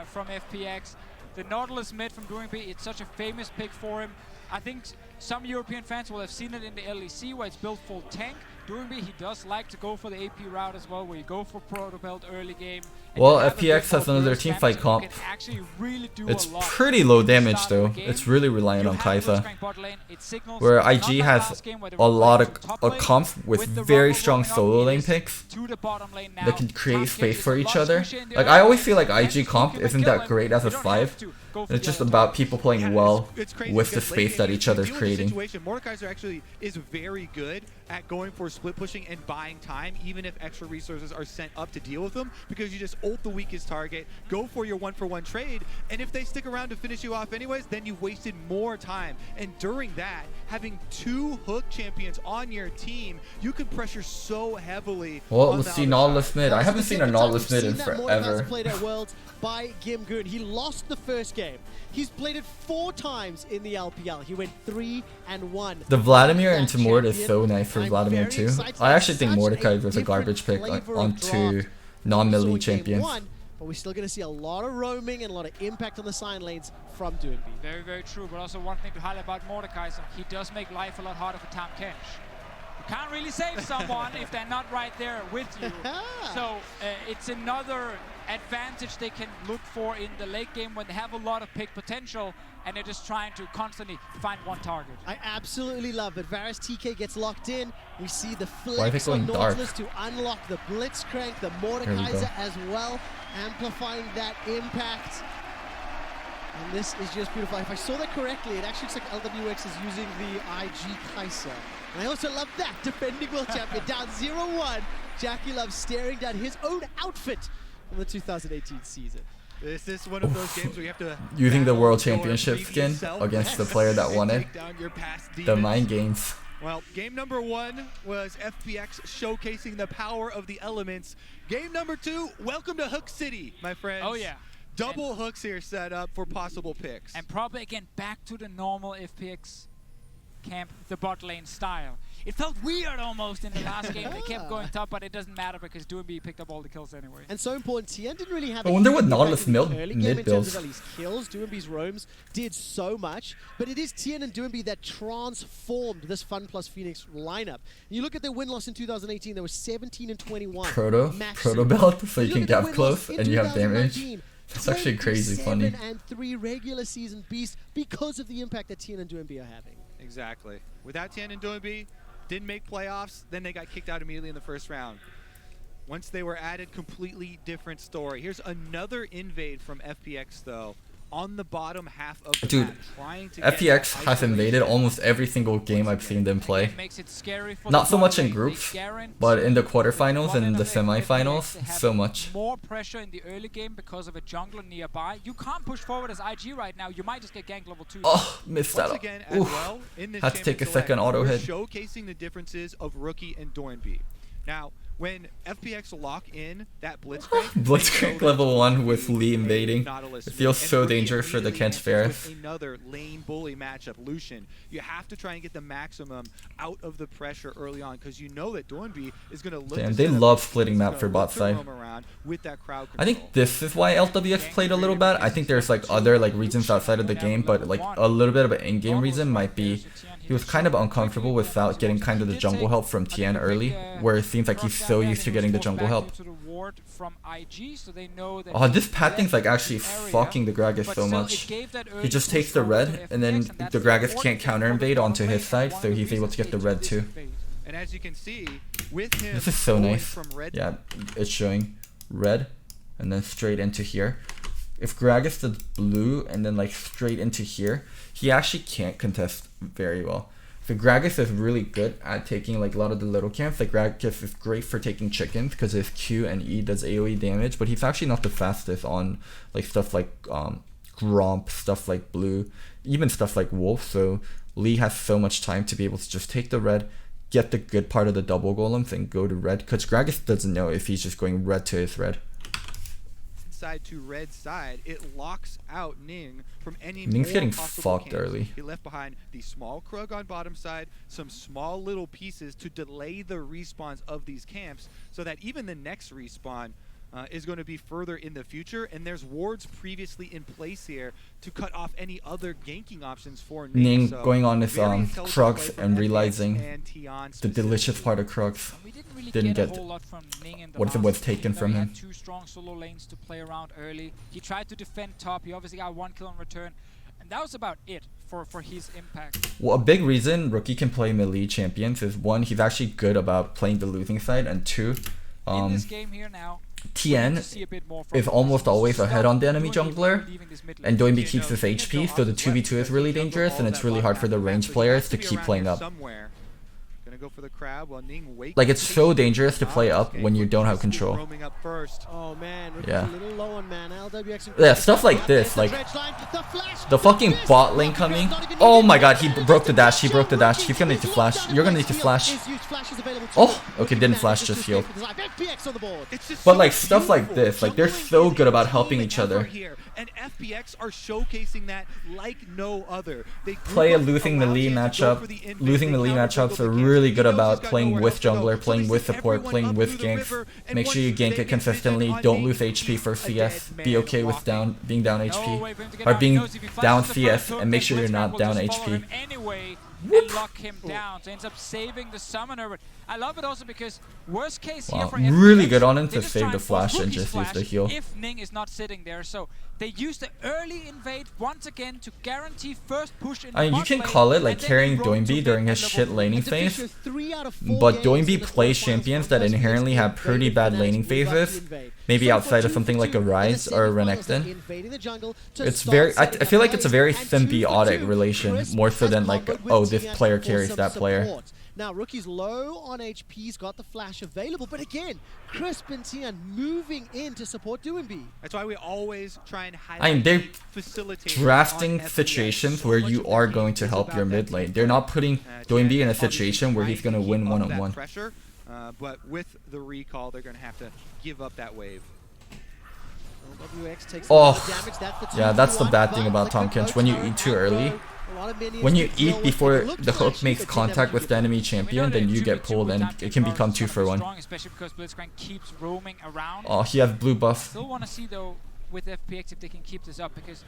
from FPX. The Nautilus mid from Doing B, it's such a famous pick for him. I think some European fans will have seen it in the LEC where it's built full tank. Doing B, he does like to go for the AP route as well, where you go for proto belt early game. and Well, you have a bit FPX has more another burst team damage, fight so you comp. can actually really do It's a lot pretty low at the damage start of though. the game. It's really reliant You on have Kai'Sa. Blitzcrank bot lane, it signals Where not IG like has last game where they a were lot running of from top a lane. comp with the very Rumble strong rolling up, solo it lane is picks to the bottom lane now. that can create Tom space Kench for is each a other. lot squishy in the Like early I always game. feel like Yes, IG you comp can isn't kill that him. great as a You don't 5. have to go for It's the just other about top. people playing Yeah, well it's crazy with the because late space game, that you each deal other's with the creating. situation. Mordekaiser actually is very good at going for split pushing and buying time, even if extra resources are sent up to deal with them, because you just ult the weakest target, go for your 1-for-1 trade, and if they stick around to finish you off anyways, then you've wasted more time. And during that, having 2 hook champions on your team, you can pressure so heavily. Well, on let's the see outer Nautilus side. mid. I haven't seen a Nautilus mid in forever. Played at Worlds by Gimgoon. He lost the first game. He's played it 4 times in the LPL. He went 3-1. The Vladimir That into Mord is champion, so nice for I'm Vladimir very too. excited. I actually think Such Mordecai a was a different garbage pick flavor of onto draft non-melee we saw in game champions. 1, but we're still going to see a lot of roaming and a lot of impact on the sign lanes from Doinby. Very, very true. But also one thing to highlight about Mordecai is he does make life a lot harder for Tam Kench. You can't really save someone if they're not right there with you. So it's another advantage they can look for in the late game when they have a lot of pick potential and they're just trying to constantly find one target. I absolutely love it. Varus TK gets locked in. We see the Why are they flex on going dark? Nautilus to unlock the Blitzcrank, the There we go. Mordekaiser as well, amplifying that impact. And this is just beautiful. If I saw that correctly, it actually looks like LWX is using the IG Kaiser. And I also love that, defending world champion, down 0-1. Jackie Love staring down his own outfit from the 2018 season. This is one of those games where you have to Using the battle World your Championship previous skin self against the player that and won it. take down your past The demons. mind games. Well, game number 1 was FPX showcasing the power of the elements. Game number 2, welcome to Hook City, my friends. Oh yeah. Double hooks here set up for possible picks. And probably again back to the normal FPX camp, the bot lane style. It felt weird almost in the last game. They kept going top, but it doesn't matter because Doinby picked up all the kills anyway. And so important, Tien didn't really have I wonder what huge Nautilus impact in the early game mid in terms builds. of at least kills. Doinby's roams did so much, but it is Tien and Doinby that transformed this Fun plus Phoenix lineup. You look at their win-loss in 2018, they were 17-21. Proto belt, so you look can at their get win-loss close in and you have damage. 2019, It's actually crazy funny. 27-3 regular season beast because of the impact that Tien and Doinby are having. Exactly. Without Tien and Doinby, didn't make playoffs, then they got kicked out immediately in the first round. Once they were added, completely different story. Here's another invade from FPX though, on the bottom half of the Dude, map, trying to get FPX that has invaded isolation. almost every single game I've seen them play. It makes it scary for Not the so bot much in lane. They groups, guarantee but in the quarterfinals one and end the of FPX, semifinals, they have so much. more pressure in the early game because of a jungler nearby. You can't push forward as IG right now. You might just get ganked level 2. Oh, missed Once that. again, as Oof. well, in this Had to take a Champions second Select, auto we're hit. showcasing the differences of Rookie and Doinby. Now, when FPX lock in that Blitzcrank, Blitzcrank level 1 with Lee invading. It feels so dangerous for the Kench Ferris. Another lane bully matchup, Lucian. You have to try and get the maximum out of the pressure early on because you know that Doinby is going to look. Damn, to they set up love plays, splitting he's map gonna for look bot to side. roam around with that crowd I think control. this is why LWX played a little bad. I think there's like other like reasons outside of the game, but like a little bit of an in-game reason might be he was kind of uncomfortable without getting kind of the jungle help from Tien early, where it seems like he's so used to getting the jungle help. Oh, this Pathing's like actually fucking the Gragas so much. He just takes the red, and then the Gragas can't counter invade onto his side, so he's able to get the red too. And as you can see, with him This is so going nice. from red Yeah, it's showing red, and then straight into here. If Gragas does blue and then like straight into here, he actually can't contest very well. So Gragas is really good at taking like a lot of the little camps. Like Gragas is great for taking chickens because his Q and E does AoE damage, but he's actually not the fastest on like stuff like Gromp, stuff like blue, even stuff like Wolf. So Lee has so much time to be able to just take the red, get the good part of the double golems and go to red, because Gragas doesn't know if he's just going red to his red. side to red side, it locks out Ning from any Ning's more getting possible fucked camps. early. He left behind the small Krug on bottom side, some small little pieces to delay the respawns of these camps so that even the next respawn is going to be further in the future, and there's wards previously in place here to cut off any other ganking options for Ning so going on his very intelligent Krugs play from and FPX realizing and Tian the delicious part of Krugs We didn't really didn't get get a whole lot from Ning in the what last was game. taken He from had him. two strong solo lanes to play around early. He tried to defend top. He obviously got one kill in return, and that was about it for his impact. Well, a big reason Rookie can play melee champions is one, he's actually good about playing the losing side, and two, In this game here now, Tien to see a bit more from is him. almost always Stop ahead on the enemy Doinby jungler, leaving this mid and lane. Doinby keeps his HP, so the 2v2 is really dangerous, and it's really hard for the range players to keep playing up. Gonna go for the crab while Ning waits. Like, it's so dangerous to play up when you don't have control. Roaming up first. Oh man, Ricky's Yeah. a little low on mana. LWX Yeah, stuff like this, like the fucking bot lane coming. Oh my god, he broke the dash. He broke the dash. He's gonna need to flash. You're gonna need to flash. Oh, okay, didn't flash, just healed. But like stuff like this, like they're so good about helping each other. And FPX are showcasing that like no other. They Play a losing the lead matchup. Losing the lead matchups are really good about playing with jungler, playing with support, playing with ganks. Make sure you gank it consistently. Don't lose HP for CS. Be okay with being down HP. Or being down CS, and make sure you're not down HP. And lock him down, so ends up saving the summoner. But I love it also because worst case here for FPX, really good on him they to just save try the and force flash and Rookie's just use flash the heal. if Ning is not sitting there. So they use the early invade once again to guarantee first push in the I mean, you bot can lane, call it like and then carrying they roam to Doinby mid during and his level shit three. laning phase, but Doinby plays champions that inherently have pretty bad laning phases, maybe outside of something like a Rise or a Renekton. It's very, I feel like it's a very symbiotic relation, more so than like, oh, this player carries that player. Now, Rookie's low on HP, he's got the flash available, but again, Crisp and Tian moving in to support Doinby. That's why we always try and highlight. I mean, they're facilitate drafting situations where you are going to help your mid lane. They're not putting Doinby in a situation where he's going to win one-on-one. Pressure, but with the recall, they're going to have to give up that wave. LWX takes Oh, damage. yeah, that's the bad thing about Tahm Kench. When you eat too early, when you eat before the hook makes contact with the enemy champion, then you get pulled and it can become 2 for 1. Especially because Blitzcrank keeps roaming around. Oh, he has blue buff. Still want to see though with FPX if they can keep this up, because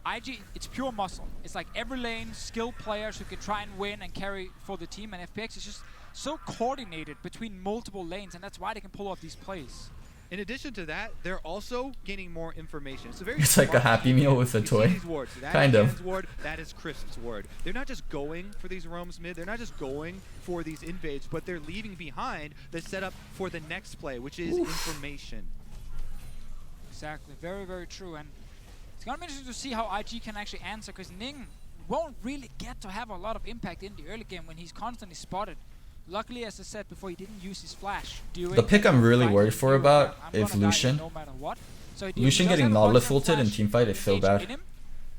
IG, it's pure muscle. It's like every lane, skilled players who can try and win and carry for the team, and FPX is just so coordinated between multiple lanes, and that's why they can pull off these plays. In addition to that, they're also gaining more information. It's like a Happy Meal with a toy. Kind of. Ward, that is Crisp's ward. They're not just going for these roams mid, they're not just going for these invades, but they're leaving behind the setup for the next play, which is information. Exactly, very, very true. And it's going to be interesting to see how IG can actually answer, because Ning won't really get to have a lot of impact in the early game when he's constantly spotted. Luckily, as I said before, he didn't use his flash. The pick I'm really worried for about is Lucian. No matter what. So Lucian getting Nautilus ulted in teamfight is so bad.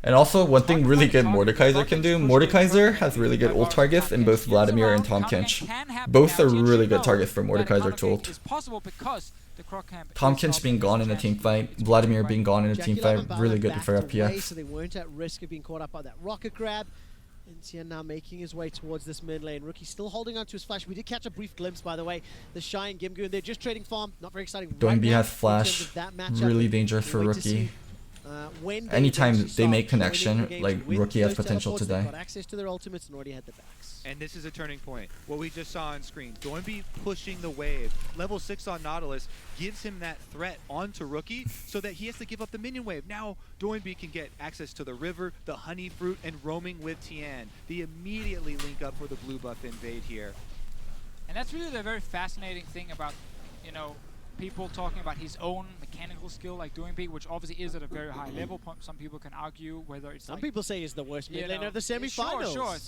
And also, one thing really good Mordekaiser can do, Mordekaiser has really good ult targets in both Vladimir and Tahm Kench. Both are really good targets for Mordekaiser to ult. Tahm Kench being gone in a teamfight, Vladimir being gone in a teamfight, really good for FPX. So they weren't at risk of being caught up by that rocket grab. And Tian now making his way towards this mid lane. Rookie still holding on to his flash. We did catch a brief glimpse, by the way. The Shy and Gimgoon, they're just trading farm. Not very exciting. Doinby has flash. Really dangerous for Rookie. Anytime they make connection, like Rookie has potential to die. Got access to their ultimates and already had the backs. And this is a turning point. What we just saw on screen, Doinby pushing the wave. Level 6 on Nautilus gives him that threat onto Rookie so that he has to give up the minion wave. Now Doinby can get access to the river, the honey fruit, and roaming with Tian. They immediately link up for the blue buff invade here. And that's really the very fascinating thing about, you know, people talking about his own mechanical skill like Doinby, which obviously is at a very high level. Some people can argue whether it's Some people say he's the worst mid laner of the semi-finals. Sure, sure.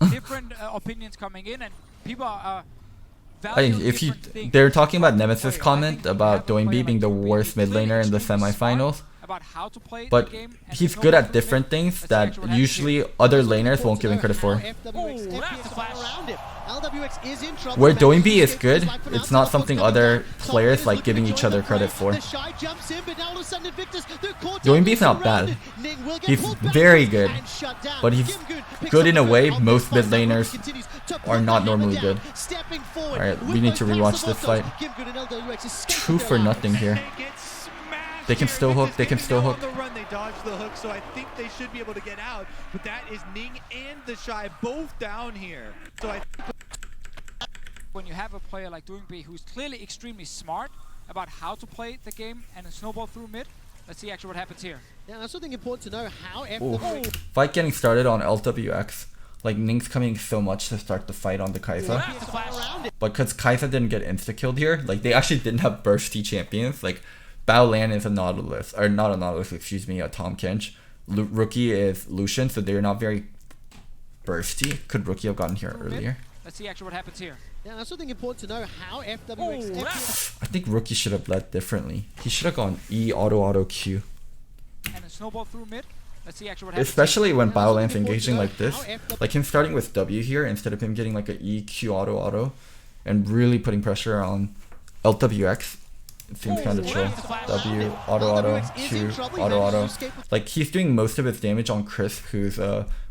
Different opinions coming in, and people are they're talking about Nemesis' comment about Doinby being the worst mid laner in the semifinals. But he's good at different things that usually other laners won't give him credit for. Where Doinby is good, it's not something other players like giving each other credit for. Doinby's not bad. He's very good, but he's good in a way most mid laners are not normally good. Alright, we need to rewatch this fight. 2 for nothing here. They can still hook, they can still hook. They dodge the hook, so I think they should be able to get out. But that is Ning and the Shy both down here. So when you have a player like Doinby who's clearly extremely smart about how to play the game and a snowball through mid, let's see actually what happens here. Yeah, that's something important to know how FPX... Fight getting started on LWX. Like, Ning's coming so much to start the fight on the Kai'Sa. But because Kai'Sa didn't get insta-killed here, like, they actually didn't have bursty champions. Like, Bao Lan is a Nautilus, or not a Nautilus, excuse me, a Tahm Kench. Rookie is Lucian, so they're not very bursty. Could Rookie have gotten here earlier? Let's see actually what happens here. Yeah, that's something important to know how FWX. Oh, that's I think Rookie should have led differently. He should have gone E auto Q. and a snowball through mid. Let's see actually what happens. Especially when Yeah, that's Biolan's something engaging like important this. to know how Like him starting with W here instead of him getting like a E Q auto and really putting pressure on LWX. It seems kind of chill. W auto Q auto. Like he's doing most of his damage on Crisp, who's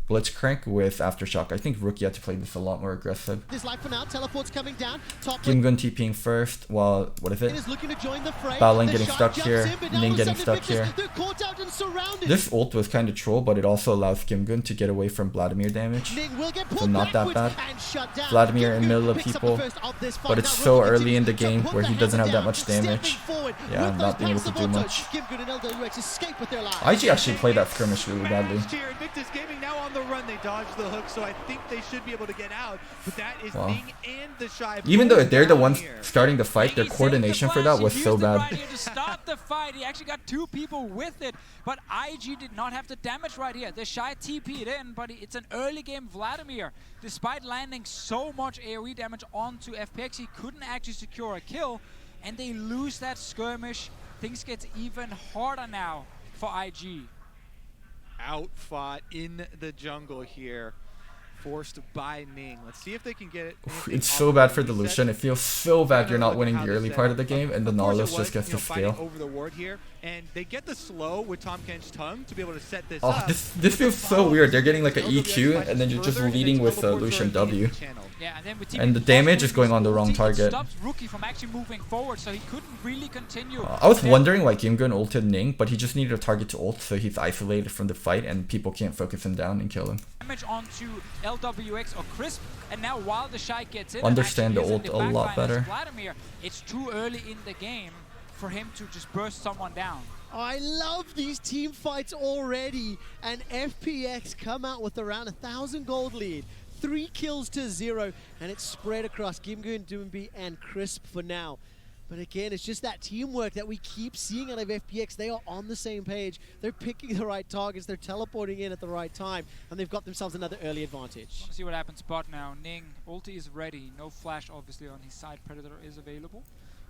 Blitzcrank with Aftershock. I think Rookie had to play this a lot more aggressive. This life for now. Teleport's coming down. Top Kim Gun TPing first while, what is it? is looking to join the fray. Baolan The getting Shy stuck jumps here, in, but now Ning all of a getting sudden stuck Invictus, here. They're caught out and surrounded. This ult was kind of troll, but it also allows Gimgun to get away from Vladimir damage. Ning will get pulled So not that backwards bad. and shut down. Vladimir in Gimgun middle of picks up people, the first of this fight. but it's Now so Rookie early in the continues to game put where he the doesn't hammer have that down, much damage. stepping forward Yeah, with not those being able to passive do autos. much. Gimgun and LWX escape with their lives. IG actually played that skirmish really badly. Smashed here. Invictus Gaming now on the run. They dodged the hook, so I think they should be able to get out. But that is Wow. Ning and the Shy. Even though both they're the down ones here. starting the fight, their He saved coordination the for flash. that was He so used it bad. right here to start the fight. He actually got 2 people with it, but IG did not have the damage right here. The Shy TP'd in, but it's an early game Vladimir. Despite landing so much AoE damage onto FPX, he couldn't actually secure a kill, and they lose that skirmish. Things get even harder now for IG. Outfought in the jungle here, forced by Ning. Let's see if they can get it. It's so bad for the Lucian. It feels so bad you're not winning the early part of the game, and the Nautilus just gets to scale. Over the ward here, and they get the slow with Tom Kench's tongue to be able to set this Oh, up. this feels so weird. They're getting like an EQ, and then you're just leading with Lucian W. Yeah, and then with And the TP damage plus is going on the wrong it target. stops Rookie from actually moving forward, so he couldn't really continue. I was Then wondering why Gimgun ulted Ning, but he just needed a target to ult, so he's isolated from the fight, and people can't focus him down and kill him. damage onto LWX or Crisp, and now while the Shy gets in, Understand and the actually ult using a lot backline as better. Vladimir, it's too early in the game for him to just burst someone down. I love these team fights already, and FPX come out with around 1,000 gold lead. 3 kills to 0, and it's spread across Gimgun, Doomby, and Crisp for now. But again, it's just that teamwork that we keep seeing out of FPX. They are on the same page. They're picking the right targets. They're teleporting in at the right time, and they've got themselves another early advantage. Want to see what happens bot now. Ning, ulti is ready. No flash, obviously, on his side. Predator is available.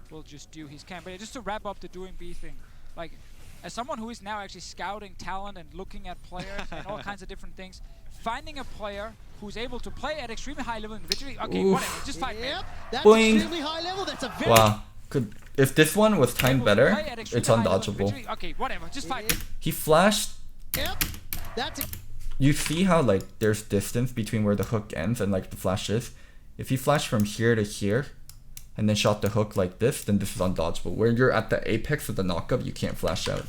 Will just do his camp. But just to wrap up the doing B thing, like, as someone who is now actually scouting talent and looking at players and all kinds of different things, finding a player who's able to play at extremely high level individually. Okay, Oof. whatever. Just fight, man. Yep, that's Boing. extremely high level. That's a very Wow. If this one was timed Able to better, play at extremely it's high level undodgeable. individually. Okay, whatever. Just fight. He flashed. Yep, that's a You see how like there's distance between where the hook ends and like the flash is? If he flashed from here to here and then shot the hook like this, then this is undodgeable. Where you're at the apex of the knockup, you can't flash out.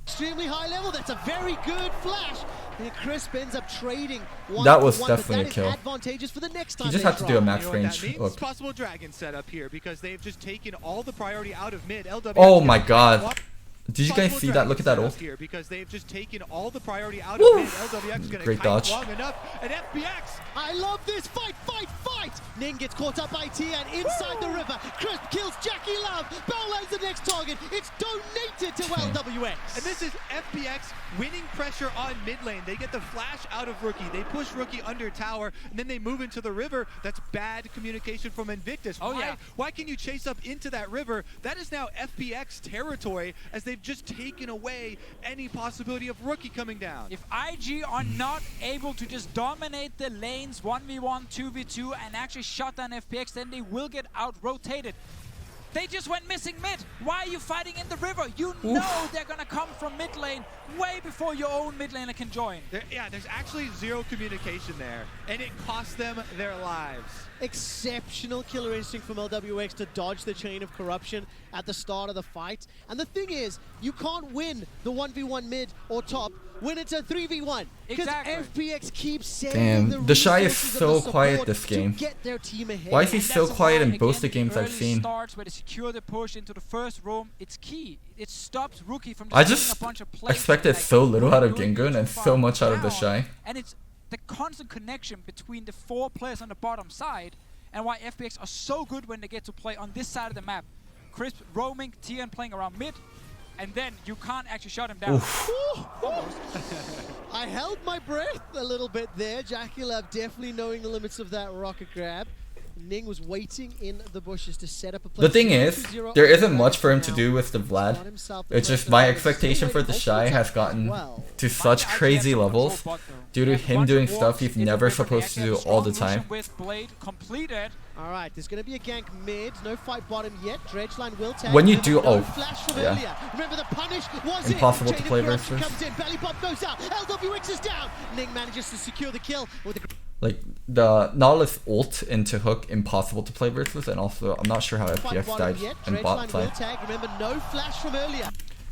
extremely high level. That's a very good flash. And Crisp ends up trading one That for was one, but definitely that a kill. is advantageous for the next time He just they had to try. do a max You know what range that means? hook. Possible dragon setup here because they've just taken all the priority out of mid. LWX Oh my god. Did you guys Possible see that? dragon Look at that setup ult. here because they've just taken all the priority out Woo! of mid. LWX is going to Great dodge. long enough, and FPX. I love this. Fight, fight, fight. Ning gets caught up by T and inside the river. Crisp kills Jackie Love. Bowlan's the next target. It's donated to LWX. And this is FPX winning pressure on mid lane. They get the flash out of Rookie. They push Rookie under tower, and then they move into the river. That's bad communication from Invictus. Oh, yeah. Why can you chase up into that river? That is now FPX territory as they've just taken away any possibility of Rookie coming down. If IG are not able to just dominate the lanes 1v1, 2v2 and actually shut down FPX, then they will get out-rotated. They just went missing mid. Why are you fighting in the river? You know they're gonna come from mid lane way before your own mid laner can join. There's actually zero communication there, and it cost them their lives. Exceptional killer instinct from LWX to dodge the chain of corruption at the start of the fight. And the thing is, you can't win the 1v1 mid or top when it's a 3v1. Because Exactly. FPX keeps saving Damn, the Shy is resources so of the quiet support this game. to get their team ahead. Why is he And so that's quiet why, in both the again, games I've early seen? starts where they secure the push into the first roam, it's key. It stops Rookie from I getting just a bunch of plays expected like, so little out of doing Gingun too and far so much out of the down. Shy. And it's the constant connection between the 4 players on the bottom side and why FPX are so good when they get to play on this side of the map. Crisp roaming, TN playing around mid, and then you can't actually shut him down. Oof. Almost. I held my breath a little bit there. Jackie Love definitely knowing the limits of that rocket grab. Ning was waiting in the bushes to set up a play. The thing is, there isn't much for him to do with the Vlad. It's just my expectation for the Shy has gotten to such crazy levels due to him doing stuff he's never supposed to do all the time. Alright, there's going to be a gank mid. No fight bottom yet. Dredgeline will tag. When you do, no flash from yeah. earlier. Remember the punish was Impossible it. to play Chain of corruption versus. comes in. Belly pop goes out. LWX is down. Ning manages to secure the kill with the Like the Nautilus ult into hook, impossible to play versus, and also I'm not sure how fight FPX bottom died yet. in bot Dredgeline will side. tag. Remember, no flash from earlier.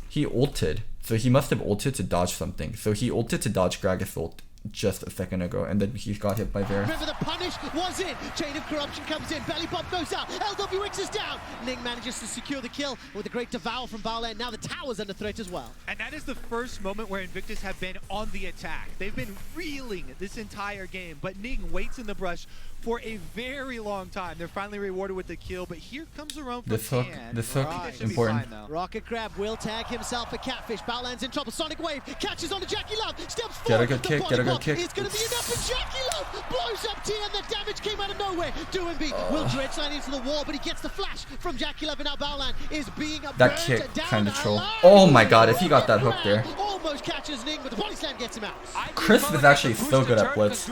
He ulted, so he must have ulted to dodge something. So he ulted to dodge Gragas ult just a second ago, and then he got hit by Varus. Remember the punish was in. Chain of corruption comes in. Belly pop goes out. LWX is down. Ning manages to secure the kill with a great devour from Baolan. Now the tower's under threat as well. And that is the first moment where Invictus have been on the attack. They've been reeling this entire game, but Ning waits in the brush for a very long time. They're finally rewarded with the kill, but here comes the run for This hook, Can. this hook, I think that should be important. fine, though. Rocket Grab will tag himself a catfish. Baolan's in trouble. Sonic Wave catches onto Jackie Love. Steps Get a forward. good The kick, body get a good block kick. is going to be enough, and Jackie Love blows up T, and the damage came out of nowhere. Doinby will dredgeline into the wall, but he gets the flash from Jackie Love, and now Baolan is being That burned kick down kind of troll. alive. Oh my god, if he got that hook there. Almost catches Ning, but the body slam gets him out. Crisp is actually so good at blitz.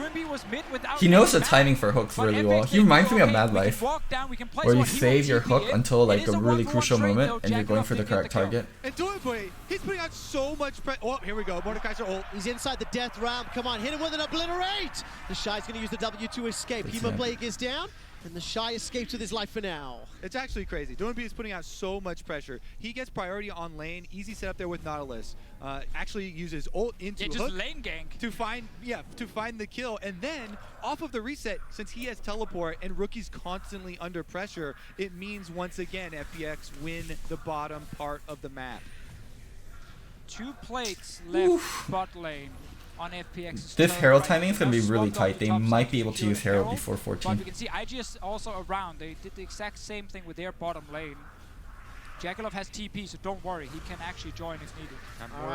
He knows the timing for hooks really well. He reminds me of Mad Life, where you save your hook until like a really crucial moment and you're going for the correct target. And Doinby, he's putting out so much pressure. Oh, here we go. Mordekaiser ult. He's inside the death realm. Come on, hit him with an obliterate. The Shy's going to use the W to escape. Hemoplague is down, and the Shy escapes with his life for now. It's actually crazy. Doinby is putting out so much pressure. He gets priority on lane. Easy setup there with Nautilus. Actually uses ult into just hook lane gank to find the kill, and then off of the reset, since he has teleport and Rookie's constantly under pressure, it means once again FPX win the bottom part of the map. 2 plates left bot lane on FPX's This turn Herald right. timing is going to be Swap really on the tight. They top might side be to able to secure use the Herald Herald, before but 14. we can see IG is also around. They did the exact same thing with their bottom lane. Jackaloff has TP, so don't worry. He can actually join if needed.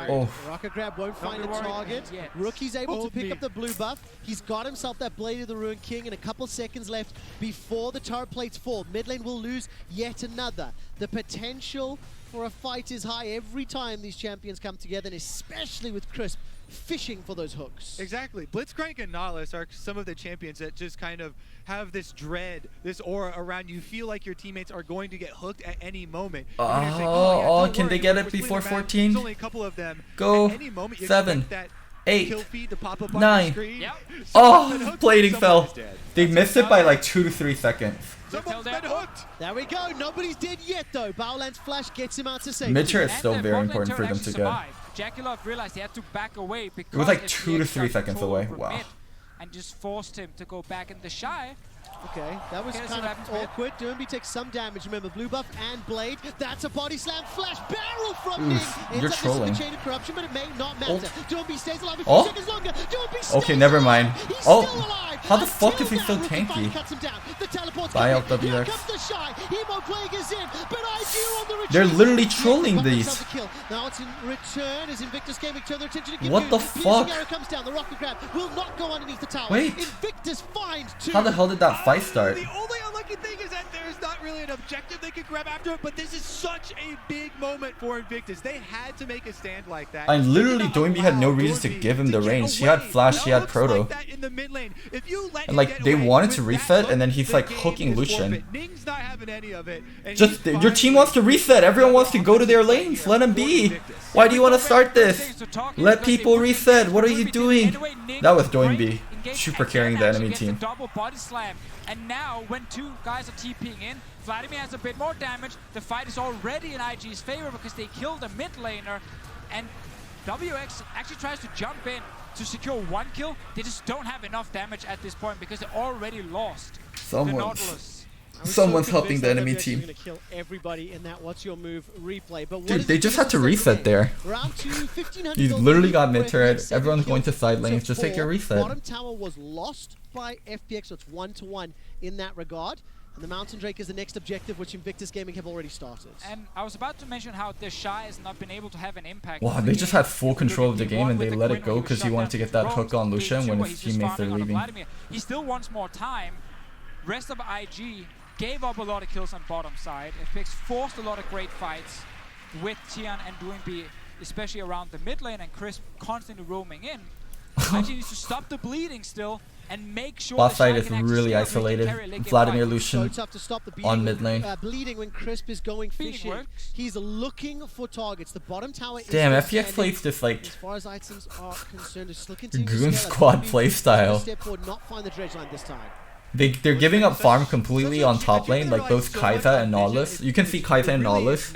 Oh. Rocket Grab won't find a worry target. yet. Rookie's able to Hold pick me. up the blue buff. He's got himself that Blade of the Ruined King and a couple seconds left before the turret plates fall. Mid lane will lose yet another. The potential for a fight is high every time these champions come together, and especially with Crisp fishing for those hooks. Exactly. Blitzcrank and Nautilus are some of the champions that just kind of have this dread, this aura around you. Feel like your teammates are going to get hooked at any moment. Even if they say, don't can they worry, get we're it splitting before the map. 14? There's only a couple of them. Go. At any moment, you 7, expect that 8, kill feed to pop up on 9. the screen. Yep. Someone's been Oh, hooked, plating someone fell. is dead. They missed it by like 2 to 3 seconds. Someone's been hooked. There we go. Nobody's dead yet, though. Baolan's flash gets him out to safety. Mid turret is And still their very bot lane important for turret them to actually get. survived. Jackaloff realized he had to back away because It was like FPX 2 to 3 got seconds control away. over Wow. mid and just forced him to go back in the Shy. Okay, that was Okay, so kind what happens, of man? awkward. Doinby takes some damage. Remember, blue buff and blade. That's a body slam flash barrel from Ning. you're Ends up missing trolling. the chain of corruption, but it may not matter. Ult. Doinby stays alive a few Oh. seconds longer. Doinby stays Okay, never alive. mind. He's Oh, still alive. how the fuck is he Until so now, Rookie finally tanky? cuts him down. The teleport's Bye, coming. Here LWX. comes the Shy. Hemoplague is in, but IG on the retreat. They're literally Yes, trolling got these. themselves a kill. Now it's in return as Invictus Gaming turn their attention to What the Piercing fuck? arrow comes down. The rocket grab will not go underneath the tower. Wait. Invictus finds 2. How the hell did that fight start? The only unlucky thing is that there's not really an objective they could grab after it, but this is such a big moment for Invictus. They had to make a stand like that. And literally, They did not Doinby had no allow reason to Doinby give him the get range. He had away. flash, he had Looks proto. like that in the mid lane. If you let And him like get they away wanted with to that reset, hook, and then he's the like game hooking is Lucian. forfeit. Ning's not having any of it. And Just he's your team finally wants to reset. Everyone wants to go to their lanes. Let them be. Why do you want to start this? Let people reset. What are you doing? That was Doinby, super carrying the enemy team. Double body slam. And now, when 2 guys are TPing in, Vladimir has a bit more damage. The fight is already in IG's favor because they killed a mid laner. And WX actually tries to jump in to secure 1 kill. They just don't have enough damage at this point because they already lost the Nautilus. Someone's helping the enemy WX team. is gonna kill everybody in that What's Your Move replay. But what Dude, is they it just gonna had to do reset second there. game? Round 2, 1500 He's gold literally lead got for mid turret. FPX, 7 Everyone's going to kills side lanes. to Just take your 4. reset. Bottom tower was lost by FPX, so it's 1-1 in that regard. And the Mountain Drake is the next objective, which Invictus Gaming have already started. And I was about to mention how the Shy has not been able to have an impact. Wow, on they the just game. had full control of the game and they With let the it Quinn go when because he shut wanted down to get that Rogue, hook on Game Lucian 2 when where his he's just teammates are farming on leaving. Vladimir. He still wants more time, rest of IG gave up a lot of kills on bottom side. FPX forced a lot of great fights with Tian and Doing B, especially around the mid lane, and Crisp constantly roaming in. IG needs to stop the bleeding still and make sure Bot the side Shy is can actually really stay up, they can isolated. carry a late game Vladimir fight. So Lucian tough to stop the on mid lane. bleeding when Crisp is going Bleeding fishing. works. He's looking for targets. The bottom tower is Damn, still FPX standing. plays this like As far as items are concerned, it's still continuing to Goon scale. Squad FPX playstyle. step forward, not find the dredge line this time. They're giving up farm completely on top lane, like both Kai'Sa and Nautilus. You can see Kai'Sa and Nautilus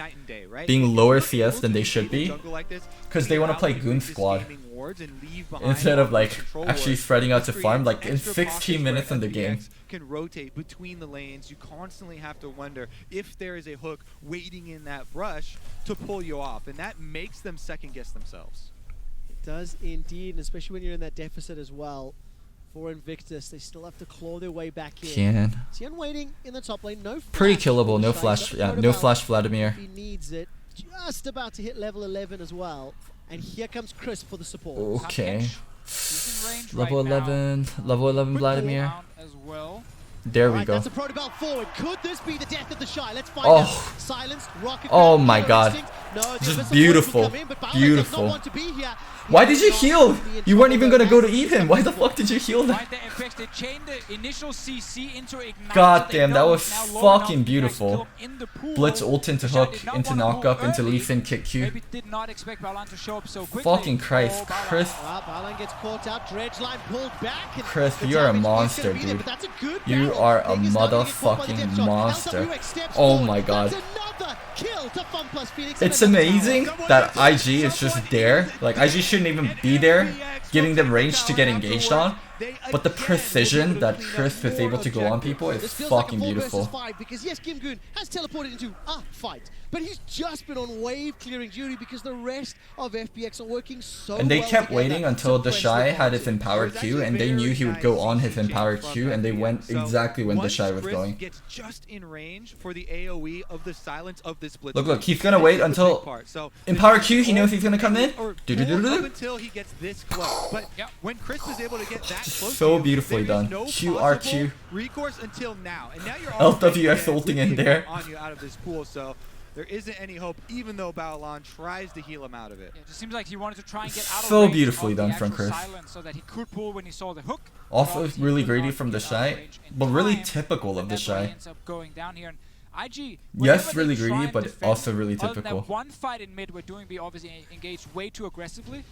being lower CS than they should be, because they want to play Goon Squad instead of like actually spreading out to farm. Like in 16 minutes in the game. Can rotate between the lanes. You constantly have to wonder if there is a hook waiting in that brush to pull you off, and that makes them second guess themselves. It does indeed, and especially when you're in that deficit as well. For Invictus, they still have to claw their way back in. Can. Tian waiting in the top lane, no flash. Pretty killable, no Shy, flash. but Yeah, what no about flash Vladimir. He needs it. Just about to hit level 11 as well. And here comes Crisp for the support. Okay. He's in range Level right now. 11. Level 11 Vladimir. Down as well. There we Alright, go. that's a Protobelt forward. Could this be the death of the Shy? Let's find Oh. out. Silenced, rocket Oh grab, my killer God. instinct. No, the Just missile beautiful. will come in, but Bowler Beautiful. does not want to be here. Why He did you does heal? not be in You weren't trouble even though. gonna go to That's eat him. Why the fuck did you heal that? Right there, FPX, they chained the initial CC into Ignite. God so they damn, that know was it's now low enough fucking to beautiful. kill him in the pool. Blitz ult into Shy hook, did not into wanna knock pull up, into early. Lee Sin kick Q. Maybe did not expect Balan to show up so quickly. Fucking Christ, Oh, Balan. Chris. Well, Balan gets caught out. Dredge line pulled back. And Chris, the you're a damage is monster, gonna be there, dude. but that's a good You battle. are a Vegas now gonna get caught by the motherfucking depth shot. monster. LWX steps Oh forward. my God. That's another kill to FunPlus Phoenix. It's and another amazing tower. that IG is just there. Like, IG shouldn't even be there, giving them range to get engaged on. But the precision that Chris is able to go on people is This feels like a fucking 4 beautiful. versus 5 because yes, Kim Goon has teleported into a fight, but he's just been on wave clearing duty because the rest of FPX are working so And they well kept together waiting until to the press Shy the had his boxes. empowered Q, and they knew he would go on his empowered Q, and they went exactly when the Shy was going. Gets just in range for the AoE of the silence of this blitz. Look, he's gonna wait until empower Q, he knows he's gonna come in. Up until he gets this close. But Yep. when Chris was able to get that Just close, so to you, beautifully there is done. no QRQ. possible recourse until now. And now you're LWX ulting in there. on you out of this pool, so there isn't any hope, even though Balan tries to heal him out of it. Yeah, it just seems like he wanted to try and get out of So range beautifully of the done from actual Chris. silence so that he could pull when he saw the hook. Also Obviously, really he could greedy not from the get out of Shy, range in but really time, typical of and the that's why he Shy. ends up going down here. And IG, Yes, whenever really they try greedy, and but defend, also really other than typical. that one fight in mid where Doing B obviously engaged way too aggressively.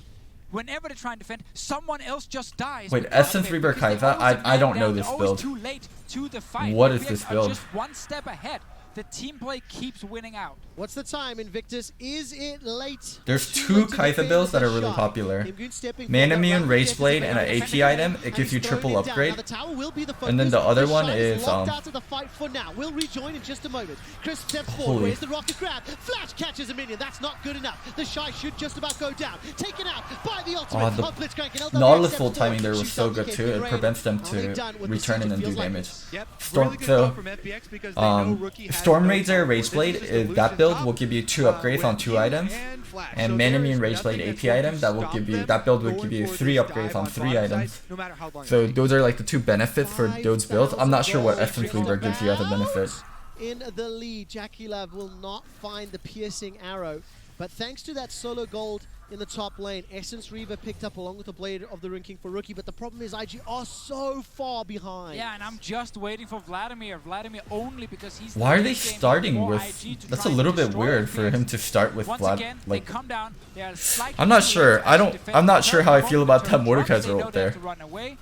Whenever they try and defend, someone else just dies. Wait, with the Essence ultimate Reaper because they Kai'Sa? always I don't man know down, this they're always build. too late to the fight. What is FPX this are build? just one step ahead. The team play keeps winning out. What's the time, Invictus? Is it late? There's Too two late to Kai'Sa defend builds that the are really Shy. popular. Kim Goon stepping Mana forward, Immune, Rapid Rage Death Blade, is and an available. AP item. It And gives you he's thrown triple it down. upgrade. Now the tower will be the And then focus. the other one Shy is, locked out of the fight for now. We'll rejoin in just a moment. Chris steps forward. Holy. Where's the rocket grab? Flash catches a minion. That's not good enough. The Shy should just about go down. Taken out by the ultimate. The of Blitzcrank, and LWX Nautilus steps full forward. timing there was Shoots so out good the too. KP It raid. prevents them All they've to done with the return and then feels do like damage. this. Yep, Storm, really good so, call from FPX because they know Rookie has Storm no Raider, teleport. Rage This Blade, is just that illusion build top, will give you 2 upgrades with on 2 Q items. Flash. And So Mana there Immune is Rage nothing Blade that's AP going to item that will stop give you, them that build will going give you for 3 this upgrades dive on 3 bottom side, items. no matter how long So it takes. those are like the 2 benefits for those builds. I'm not sure what Essence Reaver gives you as a benefit. In the lead, Jackie Love will not find the piercing arrow, but thanks to that solo gold in the top lane, Essence Reaver picked up along with the Blade of the Rune King for Rookie, but the problem is IG are so far behind. Yeah, and I'm just waiting for Vladimir. Vladimir only because he's. Why the are they late game starting for with... IG to That's a try and little bit destroy weird for FPX. him to start with Once Vlad. again, Like, they come down. They are slightly I'm not too sure. late to I don't- defend I'm not the sure turret. how I feel Once about the that turret Mordekaiser drops, they ult know they there. have to run away.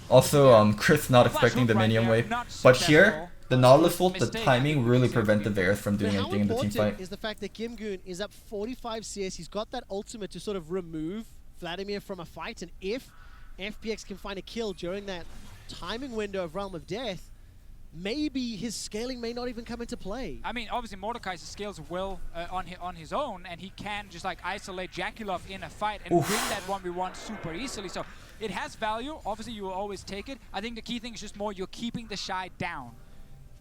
Also, Chris not expecting the hook right minion there, wave. not But successful. here, the Nautilus ult, the Mistake. timing really prevented Varus from doing But how anything in the team important fight. is the fact that Kim Goon is up 45 CS. He's got that ultimate to sort of remove Vladimir from a fight, and if FPX can find a kill during that timing window of Realm of Death, maybe his scaling may not even come into play. I mean, obviously Mordekaiser scales well on his own, and he can just like isolate Jaculov in a fight and Oof. win that 1v1 super easily. So it has value. Obviously, you will always take it. I think the key thing is just more you're keeping the Shy down.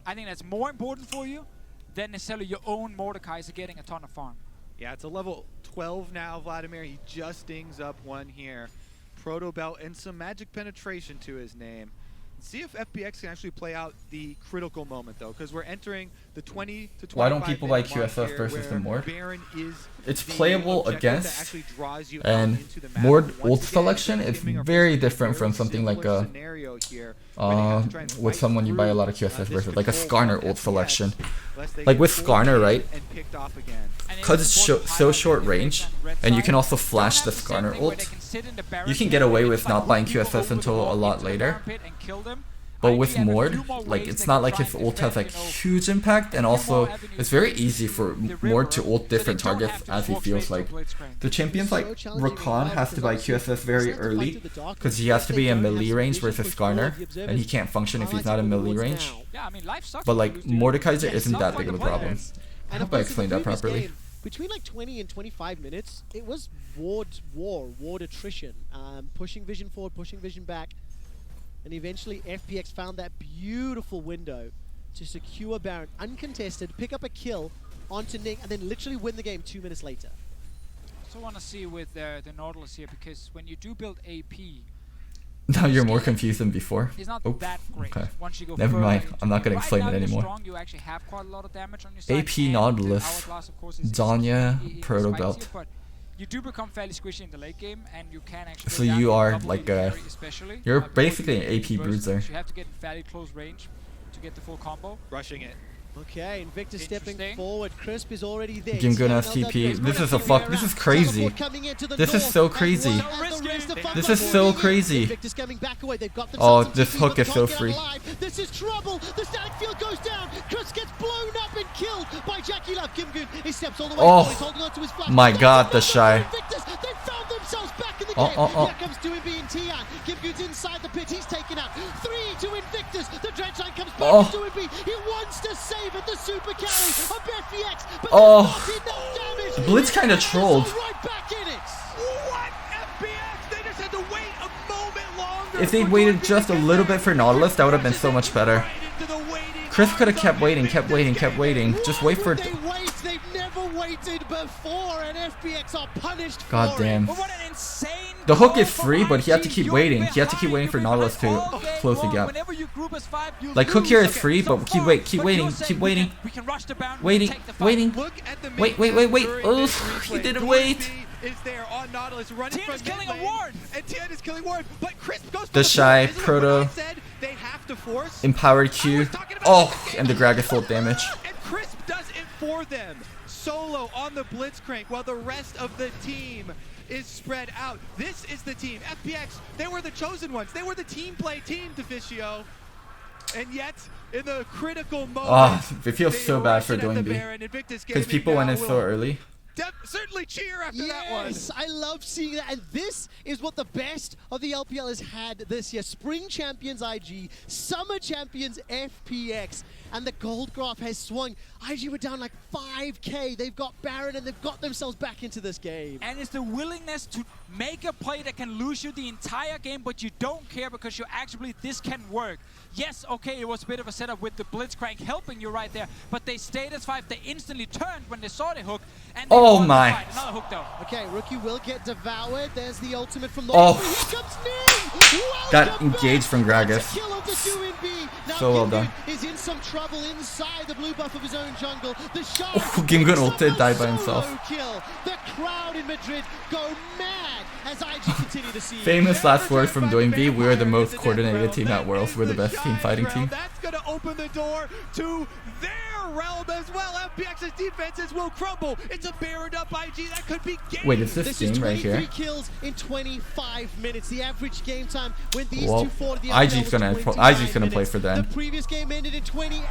I think that's more important for you than necessarily your own Mordekaiser getting a ton of farm. Yeah, it's a level 12 now, Vladimir. He just dings up one here. Proto Belt and some magic penetration to his name. Let's see if FPX can actually play out the critical moment, though, because we're entering the 20 to 25 Why don't people buy minute mark QSF here versus the where Mord? Baron is It's the playable objective that against, actually draws you out and into the map. Mord Once ult again, selection is gaming are very facing different from very something like similar a scenario here, where they have to try and with fight someone you buy a through, lot of QSS this versus, like a control Skarner from ult FPX, selection. lest they Like get with pulled Skarner, in right? and picked off again. Because it's so short range, and you can also flash the Skarner ult, you can get away with not buying QSS until a lot later. But with Mord, like it's not like his ult has like huge impact, and also it's very easy for Mord to ult different targets as he feels like. The champions like Rakan has to buy QSS very early because he has to be in melee range versus Skarner, and he can't function if he's not in melee range. But like Mordekaiser isn't that big of a problem. I hope I explained that properly. Between like 20 and 25 minutes, it was ward attrition, pushing Vision forward, pushing Vision back. And eventually FPX found that beautiful window to secure Baron uncontested, pick up a kill onto Nick, and then literally win the game 2 minutes later. I also want to see with the Nautilus here, because when you do build AP, Now you're more confused than before. it's not Oops. that great. Okay. Once you go Never further mind. into I'm not gonna right explain now it you're anymore. strong, you actually have quite a lot of damage on your side, AP and Nautilus, Hourglass, of course, is Zanya, spicier, Proto Belt. but you do become fairly squishy in the late game, and you can actually So go down you to are double like carry a- especially, you're before basically you an AP burst, bruiser. so you have to get in fairly close range to get the full combo. Rushing it. Okay, Invictus stepping Interesting. forward. Crisp is already there. Gimgun has TP. This is a fuck. This is crazy. This is so crazy. This is so crazy. Oh, this hook is so free. This is trouble. The static field goes down. Chris gets blown up and killed by Jackie Love. Gimgun, he steps all the way. Oh, He's holding on to his flag. my God, the shy. Invictus, they found themselves back in the Oh, game. oh, oh. Here comes Doinby and Tian. Gimgun's inside the pit. He's taken out. 3 to Invictus. The Dreadshine comes back Oh. to Doinby. He wants to save it. The super carry of FPX. But Oh. not enough damage. Blitz kind of trolled. Right back in it. What? FPX? They just had to wait a moment longer. If they waited just a little bit for Nautilus, that would have been so much better. Right into the waiting Chris could have kept arms waiting, of kept waiting, kept waiting. Just wait for. They wait. They've never waited before, and FPX are punished God for damn. But what an insane The hook goal is from free, but he had to IG. keep You're waiting. He had to keep waiting for behind. Nautilus to All game close the long, gap. whenever you group as 5, you Like, hook lose. here is free, So but keep far, waiting, keep but waiting, you're saying keep waiting. we can rush the boundary, Waiting, take the fight. waiting. Look at the Wait. during Oh, this he replay. didn't wait. Doinby is there on Nautilus running Tien from is killing mid a lane, ward. and Tien is killing ward, but Crisp goes for The shy, force. Isn't it Proto, what I said? They have to force. Empowered Q. Oh, and the Gragas full damage. And Crisp does it for them. Solo on the Blitzcrank while the rest of the team is spread out. This is the team. FPX, they were the chosen ones. They were the team play team, Deficio. And yet, in the critical moment, Oh, it feels they so bad rush for it at the Doinby. Baron. Invictus Because Gaming people now went in so will early. certainly cheer after that one. Yes, I love seeing that, and this is what the best of the LPL has had this year. Spring champions IG, summer champions FPX, and the gold graph has swung. IG were down like 5k. They've got Baron, and they've got themselves back into this game. And it's the willingness to make a play that can lose you the entire game, but you don't care because you actually, this can work. Yes, okay, it was a bit of a setup with the Blitzcrank helping you right there, but they stayed as 5. They instantly turned when they saw the hook, and they Oh won the my. fight. Another hook though. Okay, Rookie will get devoured. There's the ultimate from Oh. Here comes Ning! Got Welcome engaged back. from Gragas. That's a kill of the Doinby. Now So well Gimgun done. is in some trouble inside the blue buff of his own jungle. The shark. Oh, Gimgun ulted, died by himself. Kill. The crowd in Madrid go mad as IG continue to see. Famous last words from Doinby: "We are the most coordinated team at Worlds. We're the best team fighting team." That's going to open the door to their realm as well. FPX's defenses will crumble. It's a barred up IG that could be game. Wait, is this This is game right 23 here? kills in 25 minutes. The average game time when these Well, two fought at the IG's LPL was gonna 29 play for them. The previous game ended in 28,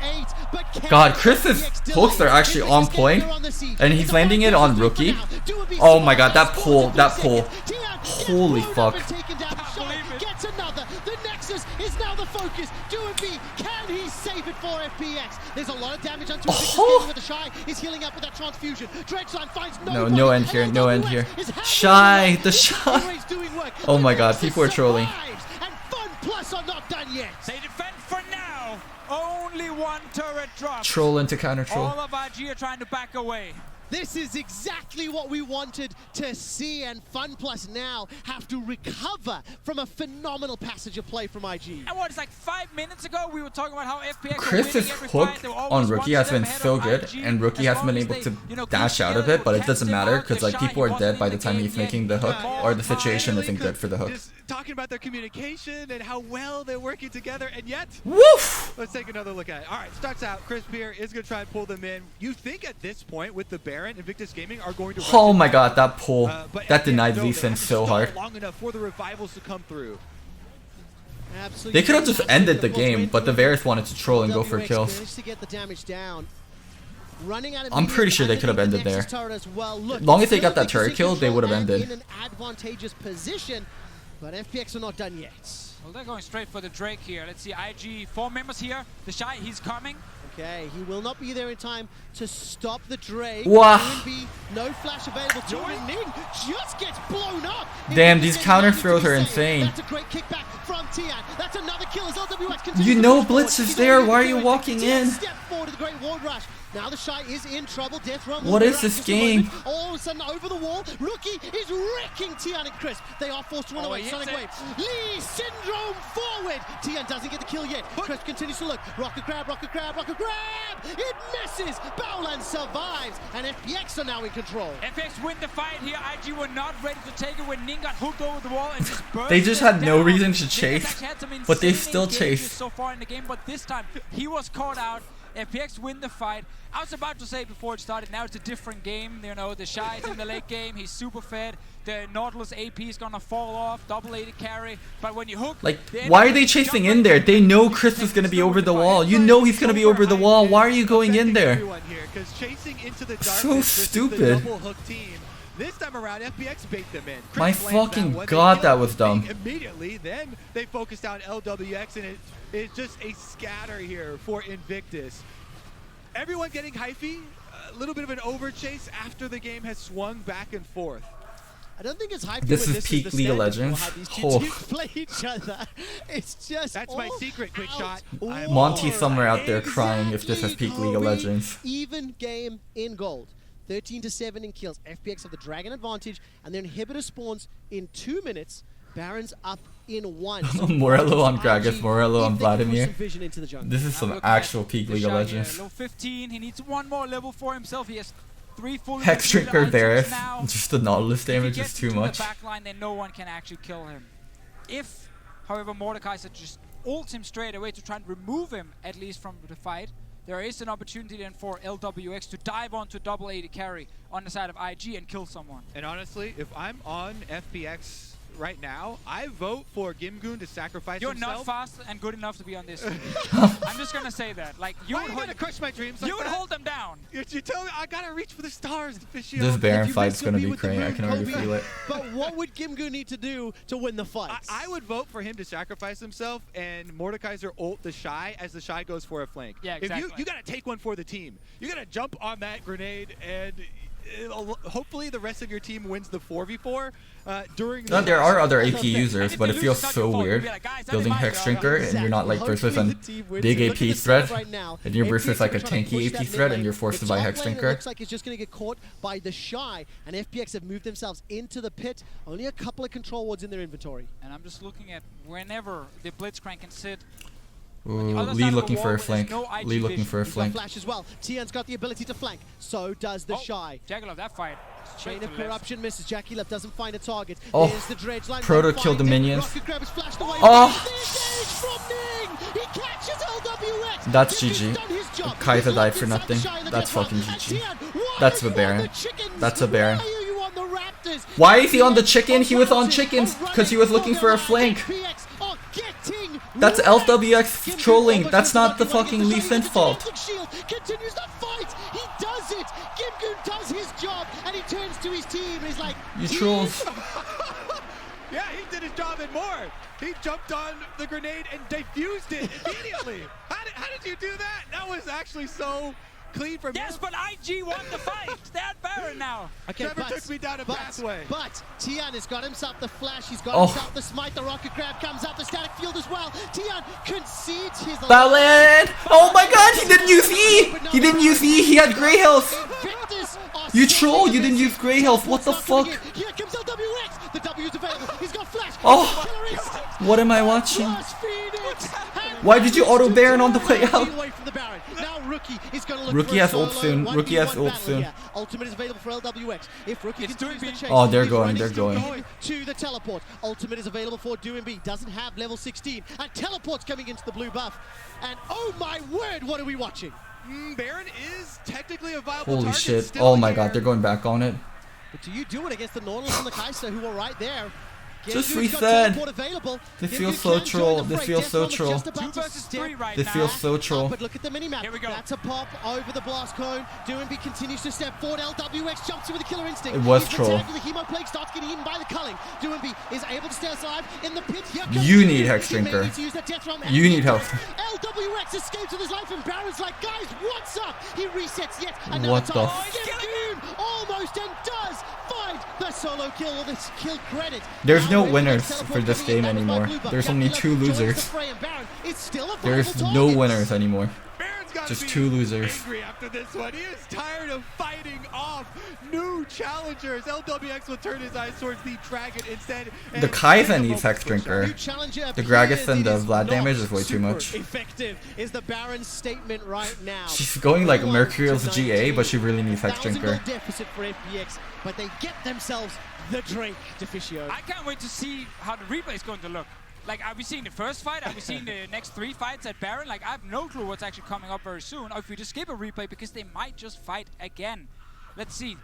but can God, Chris's FPX delay hooks are actually his on escape? point, They're on the siege. and he's It's a landing it 5 on versus 2 Rookie. for now. Doinby Oh my God, that scores pull, for that 3 pull. seconds. Tian gets Holy blown fuck. up and taken down. Can't Shy believe it. gets another. The Nexus is now the focus. Doinby, can he save it for FPX? There's a lot of damage onto his Oh. with the Shy. He's healing up with that transfusion. Dreadshine finds No, nobody, no end and here, then no end WX here. is having Shy, a the look. Shy. Always doing work. Oh my The God, Nexus people are trolling. survives, and Fun Plus are not done yet. They defend for now. Only one turret drops. Troll into counter troll. All of IG are trying to back away. This is exactly what we wanted to see, and FunPlus now have to recover from a phenomenal passage of play from IG. And what, it's like 5 minutes ago we were talking about how FPX Chris's hook on Rookie has been so good, and Rookie hasn't been able to dash out of it, but it doesn't matter because like people are dead by the time he's making the hook, or the situation isn't good for the hook. Just talking about their communication and how well they're working together, and yet, woof! Let's take another look at it. All right, starts out, Chris here is going to try and pull them in. You think at this point with the Baron, Invictus Gaming are going to... Oh my god, that pull. That denied Lee Sin so hard. Long enough for the revivals to come through. Absolutely. They could have just ended the game, but the Varus wanted to troll and go for kills. To get the damage down. I'm pretty sure they could have ended there. As long as they got that turret kill, they would have ended. In an advantageous position, but FPX are not done yet. Well, they're going straight for the Drake here. Let's see, IG, 4 members here. The Shy, he's coming. Okay, he will not be there in time to stop the Drake. Wow. No flash available to him. Ning just gets blown up. Damn, these counter throws are insane. That's a great kickback from Tian. That's another kill as LWX continues. You know Blitz is there. Why are you walking in? Step forward to the Great Ward Rush. Now the Shy is in trouble. Death Rumble. What is this game? All of a sudden over the wall. Rookie is wrecking Tian and Chris. They are forced to run away. Sonic Wave. Lee Syndrome forward. Tian doesn't get the kill yet. Chris continues to look. Rocket grab, rocket grab, rocket grab. It misses. Baolan survives. And FPX are now in control. FPX win the fight here. IG were not ready to take it when Ning got hooked over the wall and just burned. They just had no down. reason to chase, but they still chase. So far in the game, but this time he was caught out. FPX win the fight. I was about to say before it started, now it's a different game. You know, the Shy is in the late game. He's super fed. The Nautilus AP is gonna fall off. Double AD carry. But when you hook, like, why are they chasing in there? They know Chris is gonna be over the wall. You know he's gonna be over the wall. Why are you going in there? So stupid. This time around, FPX bait them in. My fucking god, that was dumb. Immediately, then they focused on LWX, and it's just a scatter here for Invictus. Everyone getting hyphy, a little bit of an overchase after the game has swung back and forth. I don't think it's hyped. This is peak League of Legends. Oh. Play each other. It's just that's my secret quick shot. Monty's somewhere out there crying if this is peak League of Legends. Even game in gold. 13-7 in kills. FPX have the Dragon advantage, and their inhibitor spawns in 2 minutes. Baron's up in 1. So Morello on Gragas, Morello on Vladimir. This is some actual peak League of Legends. Level 15, he needs 1 more level for himself. He has 3 full Hex Drinker there. Just the Nautilus damage is too much. If he gets to the backline, then no one can actually kill him. If, however, Mordecai just ults him straight away to try and remove him, at least from the fight, there is an opportunity then for LWX to dive onto double AD carry on the side of IG and kill someone. And honestly, if I'm on FPX right now, I vote for Gimgoon to sacrifice himself. You're not fast and good enough to be on this. I'm just gonna say that. Like, you would gonna crush my dreams. You would hold them down. You tell me I gotta reach for the stars. This Baron fight's gonna be crazy. I can already feel it. But what would Gimgoon need to do to win the fight? I would vote for him to sacrifice himself and Mordekaiser ult the Shy as the Shy goes for a flank. Yeah, exactly. If you gotta take one for the team. You gotta jump on that grenade and hopefully the rest of your team wins the 4v4 during the there are other AP users, but it feels so weird building Hex Drinker and you're not like versus a big AP threat, and you're versus like a tanky AP threat and you're forced to buy Hex Drinker. It looks like it's just going to get caught by the Shy, and FPX have moved themselves into the pit. Only a couple of control wards in their inventory. And I'm just looking at whenever the Blitzcrank can sit. Ooh, Lee looking for a flank. Lee looking for a flank. Flash as well. Tian's got the ability to flank. So does the Shy. Jackalope, that fight. Chain of Corruption misses. Jackalope doesn't find a target. Oh, there's the dredge line. Proto killed the minions. Oh! That's GG. Kaiser died for nothing. That's fucking GG. That's a Baron. That's a Baron. Why is he on the chicken? He was on chickens because he was looking for a flank. That's LWX trolling. That's not the fucking Lee Sin's fault. Continues the fight. He does it. Gimgoon does his job, and he turns to his team. He's like, you trolls. Yeah, he did his job and more. He jumped on the grenade and defused it immediately. How did you do that? That was actually so clean from Yes, but IG won the fight. They're at Baron now. Okay, Trevor took me down a pathway. But Tian has got himself the flash. He's got himself the smite. The rocket grab comes out. The static field as well. Tian concedes his Balan! Oh my god, he didn't use E! He didn't use E. He had Grey Health. Invictus are You troll! You didn't use Grey Health. What the fuck? Here comes LWX. The W's available. He's got flash. Oh! What am I watching? Why did you auto Baron on the way out? Rookie has ult soon. Rookie has ult soon. Ultimate is available for LWX. If Rookie is doing the chase, oh, they're going. They're going. To the teleport. Ultimate is available for DoingB. Doesn't have level 16. And teleport's coming into the blue buff. And oh my word, what are we watching? Baron is technically a viable Holy target. shit. Still Oh my here. god, they're going back on it. But do you do it against the Nautilus and the Kai'Sa who are right there? Just Gengu's got reset. teleport available. This Gengu feels so can join troll. the This fray. feels so Deathrom is troll. just about 2 to versus step 3 right This now. feels so troll. But look at the minimap. Here we go. That's a pop over the blast cone. DoingB continues to step forward. LWX jumps in with a killer instinct. It was He's troll. attacked with the Hemo Plague, starts getting eaten by the culling. DoingB is able to stay alive in the pit. Here comes You Gengu. need Hex He may Drinker. need to use that Deathrom. You need help. LWX escapes with his life and Baron's like, guys, what's up? He resets yet another What the time. f- Gengu almost and does find the solo kill or this kill credit. There's Now no with winners teleport for this coming in, game that was by anymore. Blue Buff. There's only Yakula 2 joins the losers. fray and Baron is still a There's viable no target. winners anymore. Baron's gotta Just be 2 losers. angry after this one. He is tired of fighting off new challengers. LWX will turn his eyes towards the dragon instead. The Kai'Sa needs Hex Drinker. New challenger The Gragas appears. and It the is Vlad not damage is way too super much. Effective is the Baron's statement right now. She's going like 21 Mercurial's to GA, 19. but she really needs Hex 1,000 Drinker. goal deficit for FPX, but they get themselves the Drake Deficio. I can't wait to see how the replay is going to look. Like, are we seeing the first fight? Are we seeing the next 3 fights at Baron? Like, I have no clue what's actually coming up very soon. Or if we just skip a replay because they might just fight again. Let's see.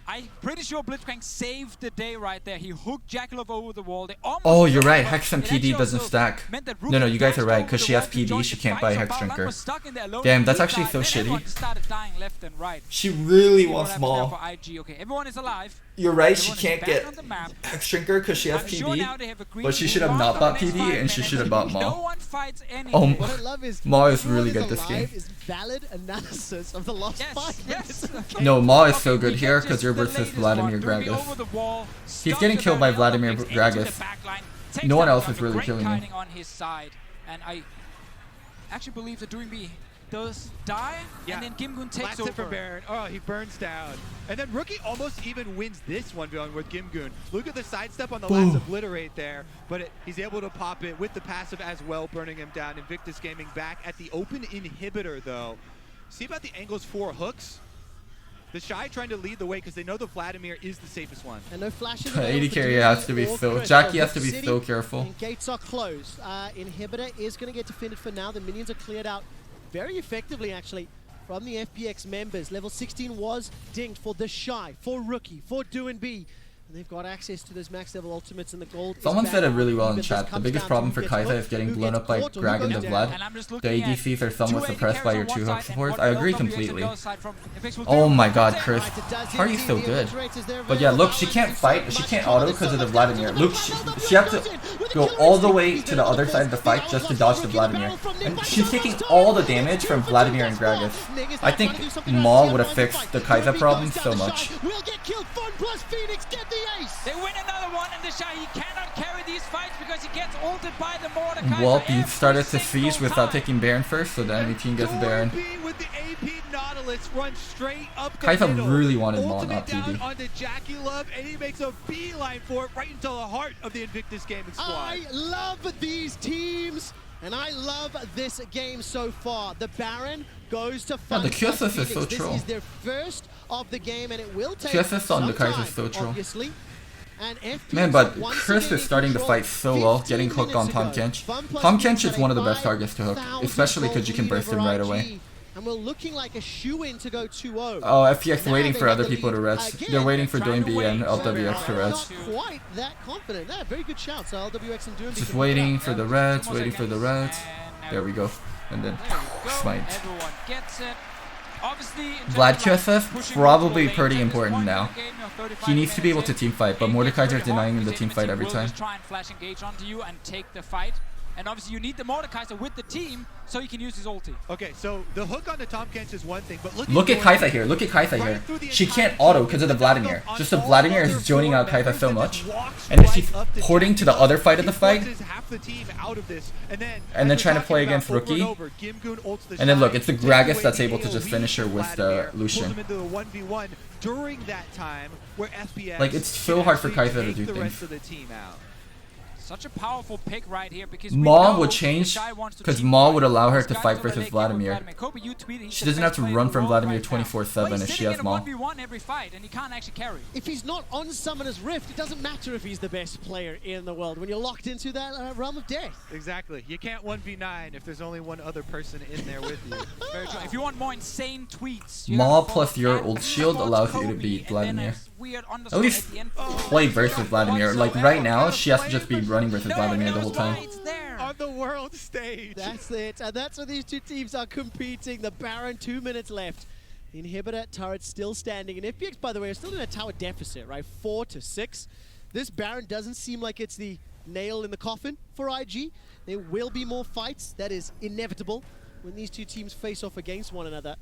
I'm pretty sure Blitzcrank saved the day right there. He hooked Jackalope over the wall. They almost Oh, you're right. but Hex and it PD actually doesn't also stack. meant that No, Rookie you guys are dashed right, over 'cause the she has wall to PD, join she the can't fight, buy so Hex Balrog Drinker. was stuck in there alone Damn, in the that's blue actually side, so and then everyone shitty. just started dying left and right. She really See what wants happens there Maul. for IG. Okay, everyone is alive. You're right, she Everyone is can't back get on the map. Hex Drinker because she has I'm sure now PD. they have agreed But she to should have move not on bought the next PD, 5 and she minutes. should have bought No Maul. one fights Oh, anything. What I love is Maul is everyone really good this alive game. Is valid analysis of the last Yes, 5 minutes. yes. of the game. No, Maul is so Okay, good we here get because just you're the versus latest Vladimir one. Ruby Gragas. over the wall, He's stuck getting the killed by Baron Vladimir Olympics into Gragas. the backline, takes No one that else one, is really great killing him. kiting on his side, and I actually believe that DoingB does die, Yeah. and then Gimgun takes Last hit over. from Baron. Oh, he burns down. And then Rookie almost even wins this 1v1 with Gimgun. Look at the sidestep on the Boom. last Obliterate there, but he's able to pop it with the passive as well, burning him down. Invictus Gaming back at the open inhibitor, though. See about the angles for hooks? The Shy trying to lead the way because they know the Vladimir is the safest one. And no flashes. 80 available for carry DoingB has to be or so. Chris. Jackie has to be City so careful. and gates are closed. Inhibitor is going to get defended for now. The minions are cleared out very effectively, actually, from the FPX members. Level 16 was dinged for the Shy, for Rookie, for DoingB. And they've got access to those max level ultimates and the gold. Someone is said back. it really well in Even this chat. The comes biggest down problem to for who Kai'Sa gets is getting hooked, blown who up by gets caught, or who Greg and goes the down. Vlad. And I'm just The looking at ADCs are somewhat 280 suppressed by your carries on 2 one hook side and supports. one I below agree WX on the completely. other side from FPX will Oh do my it. god, That's it. Chris. Right, it does How are you indeed. so The good? Obliterators there But yeah, look, she can't fight. She can't auto because of the Vladimir. Look, she had to go all the way to the other side of the fight just to dodge the Vladimir. And she's taking all the damage from Vladimir and Gragas. I think Maul would have fixed the Kai'Sa problem so much. Will get killed. Fun plus Phoenix get the ace. They win another one, and the Shy, he cannot carry these fights because he gets ulted by the Mordecai. Well, he started to siege without taking Baron first, so the enemy team gets Baron. DoingB with the AP Nautilus runs straight up the Kai'Sa middle. really wanted Maul, Ultimate not down PD. onto Jackie Love, and he makes a beeline for it right into the heart of the Invictus Gaming squad. I love these teams, and I love this game so far. The Baron goes to Yeah, the Fun Q plus assist is so Phoenix. troll. This is their first of the game, and it will take Q assist on some the Kai'Sa time, is so troll. obviously. And FPX Man, but once Chris again is in starting to control. fight so well, 15 getting hooked on minutes Tom ago, Kench. Fun plus Tom Phoenix Kench is had a one of the best targets to hook, 5,000 especially because you can gold burst him lead right over away. RG, and we're looking like a shoe-in to go 2-0. Oh, FPX Now waiting they for have other the people to lead res. again. They're waiting for Trying to DoingB and wait. LWX to res. Not quite that confident. Yeah, very good shout. So LWX and DoingB Just can waiting look for out. the reds, waiting for the reds. And There we go. And then There we go. smite. Everyone gets it. Obviously, in terms Vlad of, like, QSF, pushing probably multiple pretty lanes at this important point in now. the game, you know, 35 He needs to be able to minutes in, team fight, but it gets Mordekaiser pretty is denying hard him the because team fight enemy every will time. just try and flash engage onto you and take the fight. And obviously you need the Mordekaiser with the team so he can use his ulti. Okay, so the hook on the Tom Kench is one thing, but Look at Kaisa here. Look at Kaisa here. She can't auto because of the Vladimir. Just the Vladimir is joining out Kaisa so much. And then she's porting to the other fight of the fight. And then trying to play against Rookie. And then look, it's the Gragas that's able to just finish her with the Lucian. Like, it's so hard for Kaisa to do things. Such a powerful pick right here because Maw would change because Maw would allow her to fight versus Vladimir. Kobe, you tweeted, She doesn't have to run from Vladimir 24/7 if she has Maw. 1v1 every fight and he can't actually carry. If he's not on Summoner's Rift, it doesn't matter if he's the best player in the world when you're locked into that realm of death. Exactly. You can't 1v9 if there's only one other person in there with you. Very true. If you want more insane tweets, Maw plus your ult shield allows you to beat Vladimir. At least play versus Vladimir. Like right now, she has to just be running versus Vladimir the whole time. On the world stage. That's it, and that's where these two teams are competing. The Baron, 2 minutes left. The inhibitor turret still standing, and FPX, by the way, are still in a tower deficit, right? 4-6. This Baron doesn't seem like it's the nail in the coffin for IG. There will be more fights. That is inevitable when these two teams face off against one another.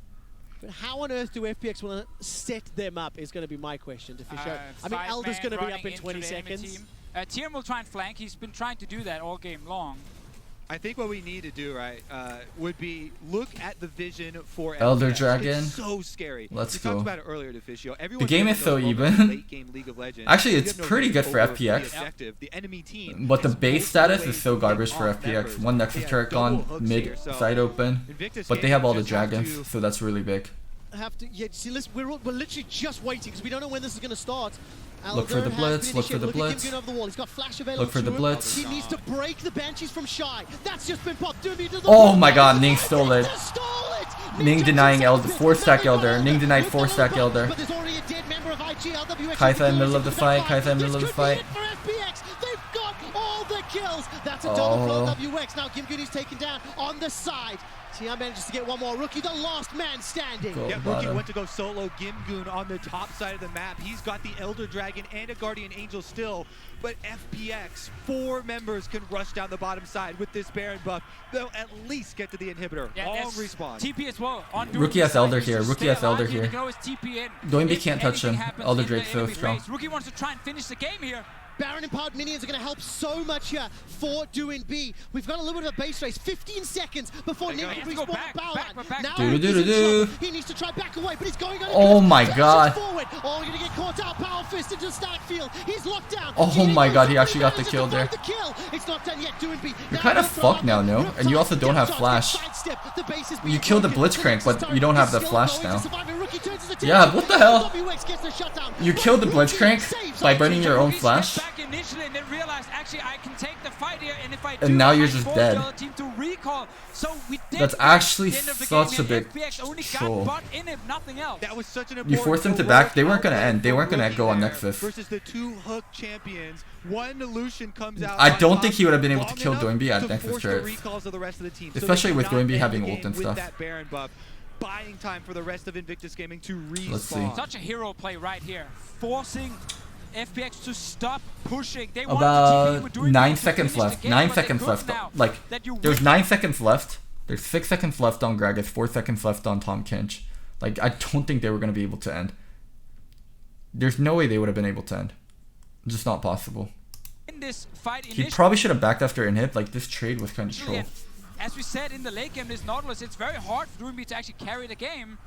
But how on earth do FPX want to set them up is going to be my question to Fisher. I mean, Elder's going to be up in 20 seconds. Tierm will try and flank. He's been trying to do that all game long. I think what we need to do, right, would be look at the vision for Elder FPX. Dragon. It's so scary. Let's we go. talked about it earlier, Deficio. The game is so even. Actually, it's pretty good for FPX. The enemy team But the base status is so garbage for FPX. One Nexus turret gone, mid side open. But they have all the dragons, so that's really big. See, listen, we're literally just waiting because we don't know when this is going to start. Look for the blitz, look for the blitz. He's got flash available. Look for the blitz. He needs to break the Banshees from Shy. That's just been popped. Oh my god, Ning stole it. Ning denying Elder, 4-stack Elder. Ning denied 4-stack Elder. Kaisa in the middle of the fight, Kaisa in the middle of the fight. They've got all the kills. That's a double blow WX. Now Gimgoon's taken down on the side. Tia manages to get one more. Rookie, the last man standing. Yeah, Rookie went to go solo Gimgoon on the top side of the map. He's got the Elder Dragon and a Guardian Angel still, but FPX, 4 members can rush down the bottom side with this Baron buff. They'll at least get to the inhibitor. Yeah, all respawn. TP as well. On Rookie has Elder here. Rookie has Elder here. Doinby can't touch him. Elder Drake's so strong. Rookie wants to try and finish the game here. Baron empowered minions are going to help so much here for Doinby. We've got a little bit of a base race. 15 seconds before Ning can respawn at Baolan. Now he needs to try back away, but he's going on. Oh my god. Forward. Oh, going to get caught out. Power fist into the stack field. He's locked down. Oh my god, he actually got the kill there. It's not done yet. Doinby. You're kind of fucked now, no? And you also don't have flash. You killed the Blitzcrank, but you don't have the flash now. Yeah, what the hell? You killed the Blitzcrank by burning your own flash? And now you're just dead. That's actually such a big troll. You forced them to back. They weren't gonna end. They weren't gonna go on Nexus. Versus the 2 hook champions. One Lucian comes out. I don't think he would have been able to kill Doinby at Nexus turrets. Especially with Doinby having ult and stuff. Buying time for the rest of Invictus Gaming to respawn. Let's see. Such a hero play right here, forcing FPX to stop pushing. They about 9 seconds left. 9 seconds left. Like, there's 9 seconds left. There's 6 seconds left on Gragas, 4 seconds left on Tom Kench. Like, I don't think they were going to be able to end. There's no way they would have been able to end. Just not possible. In this fight, he probably should have backed after inhib. Like, this trade was kind of troll. As we said in the late game, this Nautilus, it's very hard for Doinby to actually carry the game.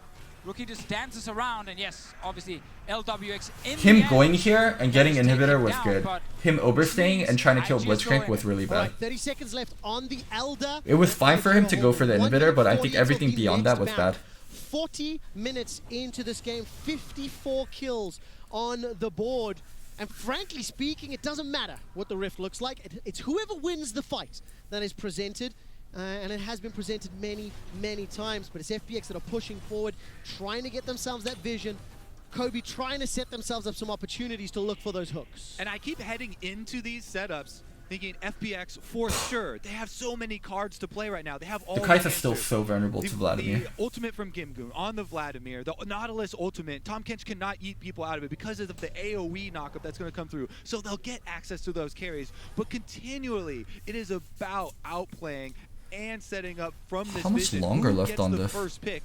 Rookie just dances around, and yes, obviously, LWX in him going here and getting inhibitor was good. Him overstaying and trying to kill Blitzcrank was really bad. 30 seconds left on the Elder. It was fine for him to go for the inhibitor, but I think everything beyond that was bad. 40 minutes into this game, 54 kills on the board. And frankly speaking, it doesn't matter what the Rift looks like. It's whoever wins the fight that is presented. And it has been presented many, many times, but it's FPX that are pushing forward, trying to get themselves that vision. Kobe trying to set themselves up some opportunities to look for those hooks. And I keep heading into these setups thinking FPX for sure. They have so many cards to play right now. They have all The the Kai'Sa's still answers. so vulnerable to Vladimir. The ultimate from Gimgoon on the Vladimir, the Nautilus ultimate. Tom Kench cannot eat people out of it because of the AoE knockup that's going to come through. So they'll get access to those carries. But continually, it is about outplaying and setting up from this How much vision. longer Who left gets on the this? first pick?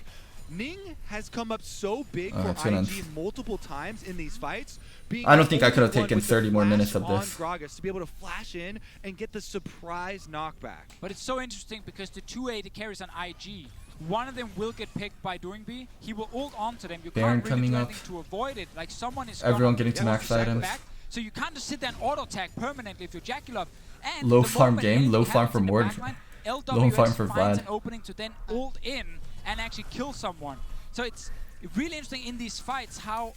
Ning has come up so big it's for gonna IG multiple times in these fights. Being I don't the think I only could have one taken with the 30 more flash minutes of on this. Gragas to be able to flash in and get the surprise knockback. But it's so interesting because the 2 AD carries on IG, one of them will get picked by Doing B. He will ult onto them. You Baron can't really coming do up. anything to avoid it. Like someone is Everyone gonna getting to max second items. back. So you can't just sit there and auto attack permanently if you're Jackalope. And Low the farm moment game, anything low farm happens for in the Mord. backline, Low LWX farm for finds Vlad. an opening to then ult in and actually kill someone. So it's really interesting in these fights how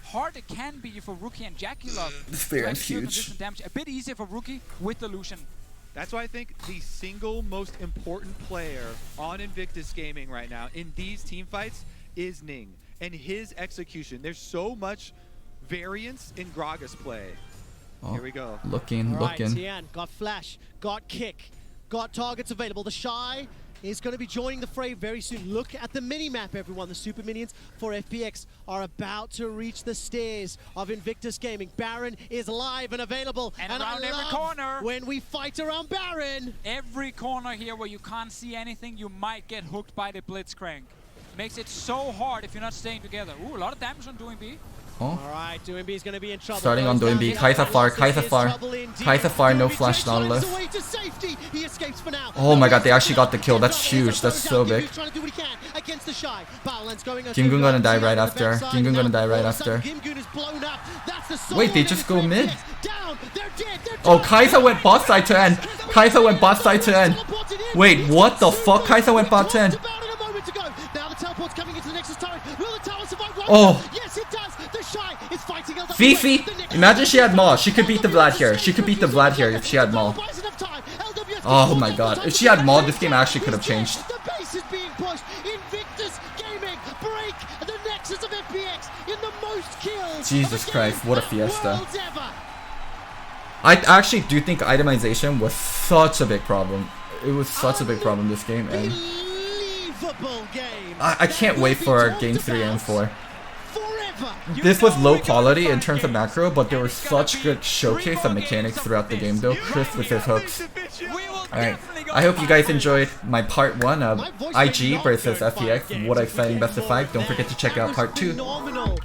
hard it can be for Rookie and Jackalope. This to Baron's actually deal huge. consistent damage. A bit easier for Rookie with the Lucian. That's why I think the single most important player on Invictus Gaming right now in these team fights is Ning and his execution. There's so much variance in Gragas play. Oh, Here we go. Looking. All right, Tian got flash, got kick, got targets available. The Shy is going to be joining the fray very soon. Look at the mini-map, everyone. The super minions for FPX are about to reach the stairs of Invictus Gaming. Baron is live and available. And I around every love corner. when we fight around Baron. Every corner here where you can't see anything, you might get hooked by the Blitzcrank. Makes it so hard if you're not staying together. Ooh, a lot of damage on Doing B. Oh. All right, Doing B is going to be in trouble. Starting on Goes Doing down B. the Kai'Sa far, outside. Kai'Sa He is far. trouble indeed. Kai'Sa far, no Doing B flash takes Nautilus. away to safety. He escapes for now. Oh my god, they actually got the kill. That's huge. That's so big. He's trying to do what he can against the Shy. Battleland's going on Gimgoon gonna die Tian right on the after. backside, Gimgoon and gonna now die right all of a sudden after. Gimgoon is blown up. That's the solo Wait, they just go damage for mid. FPX. Down. They're dead. They're Oh, dead. Kai'Sa went bot side to end. Kai'Sa went bot side to end. Wait, what the fuck? Kai'Sa went bot to end. Now the teleport's coming into the Nexus turret. Will the tower survive? Oh. Yes, it does. The Shy is fighting LWX. Fifi, The Nexus imagine she had Maul. She could beat the Vlad here. She could beat the Vlad here if she had Maul. Oh my god. If she had Maul, this game actually could have changed. The base is being pushed. Invictus Gaming break the Nexus of FPX in the most kills. Jesus of a Christ, game what a at fiesta. Worlds ever. I actually do think itemization was such a big problem. It was such a big problem this game, and Unbelievable game. I can't wait for game 3 and 4. Forever. This was low quality in terms of macro, but there was such good showcase of mechanics throughout the game though. Chris with his hooks. Alright, I hope you guys enjoyed my part 1 of IG versus FPX. What an exciting best of 5. Don't forget to check out part 2. Phenomenal.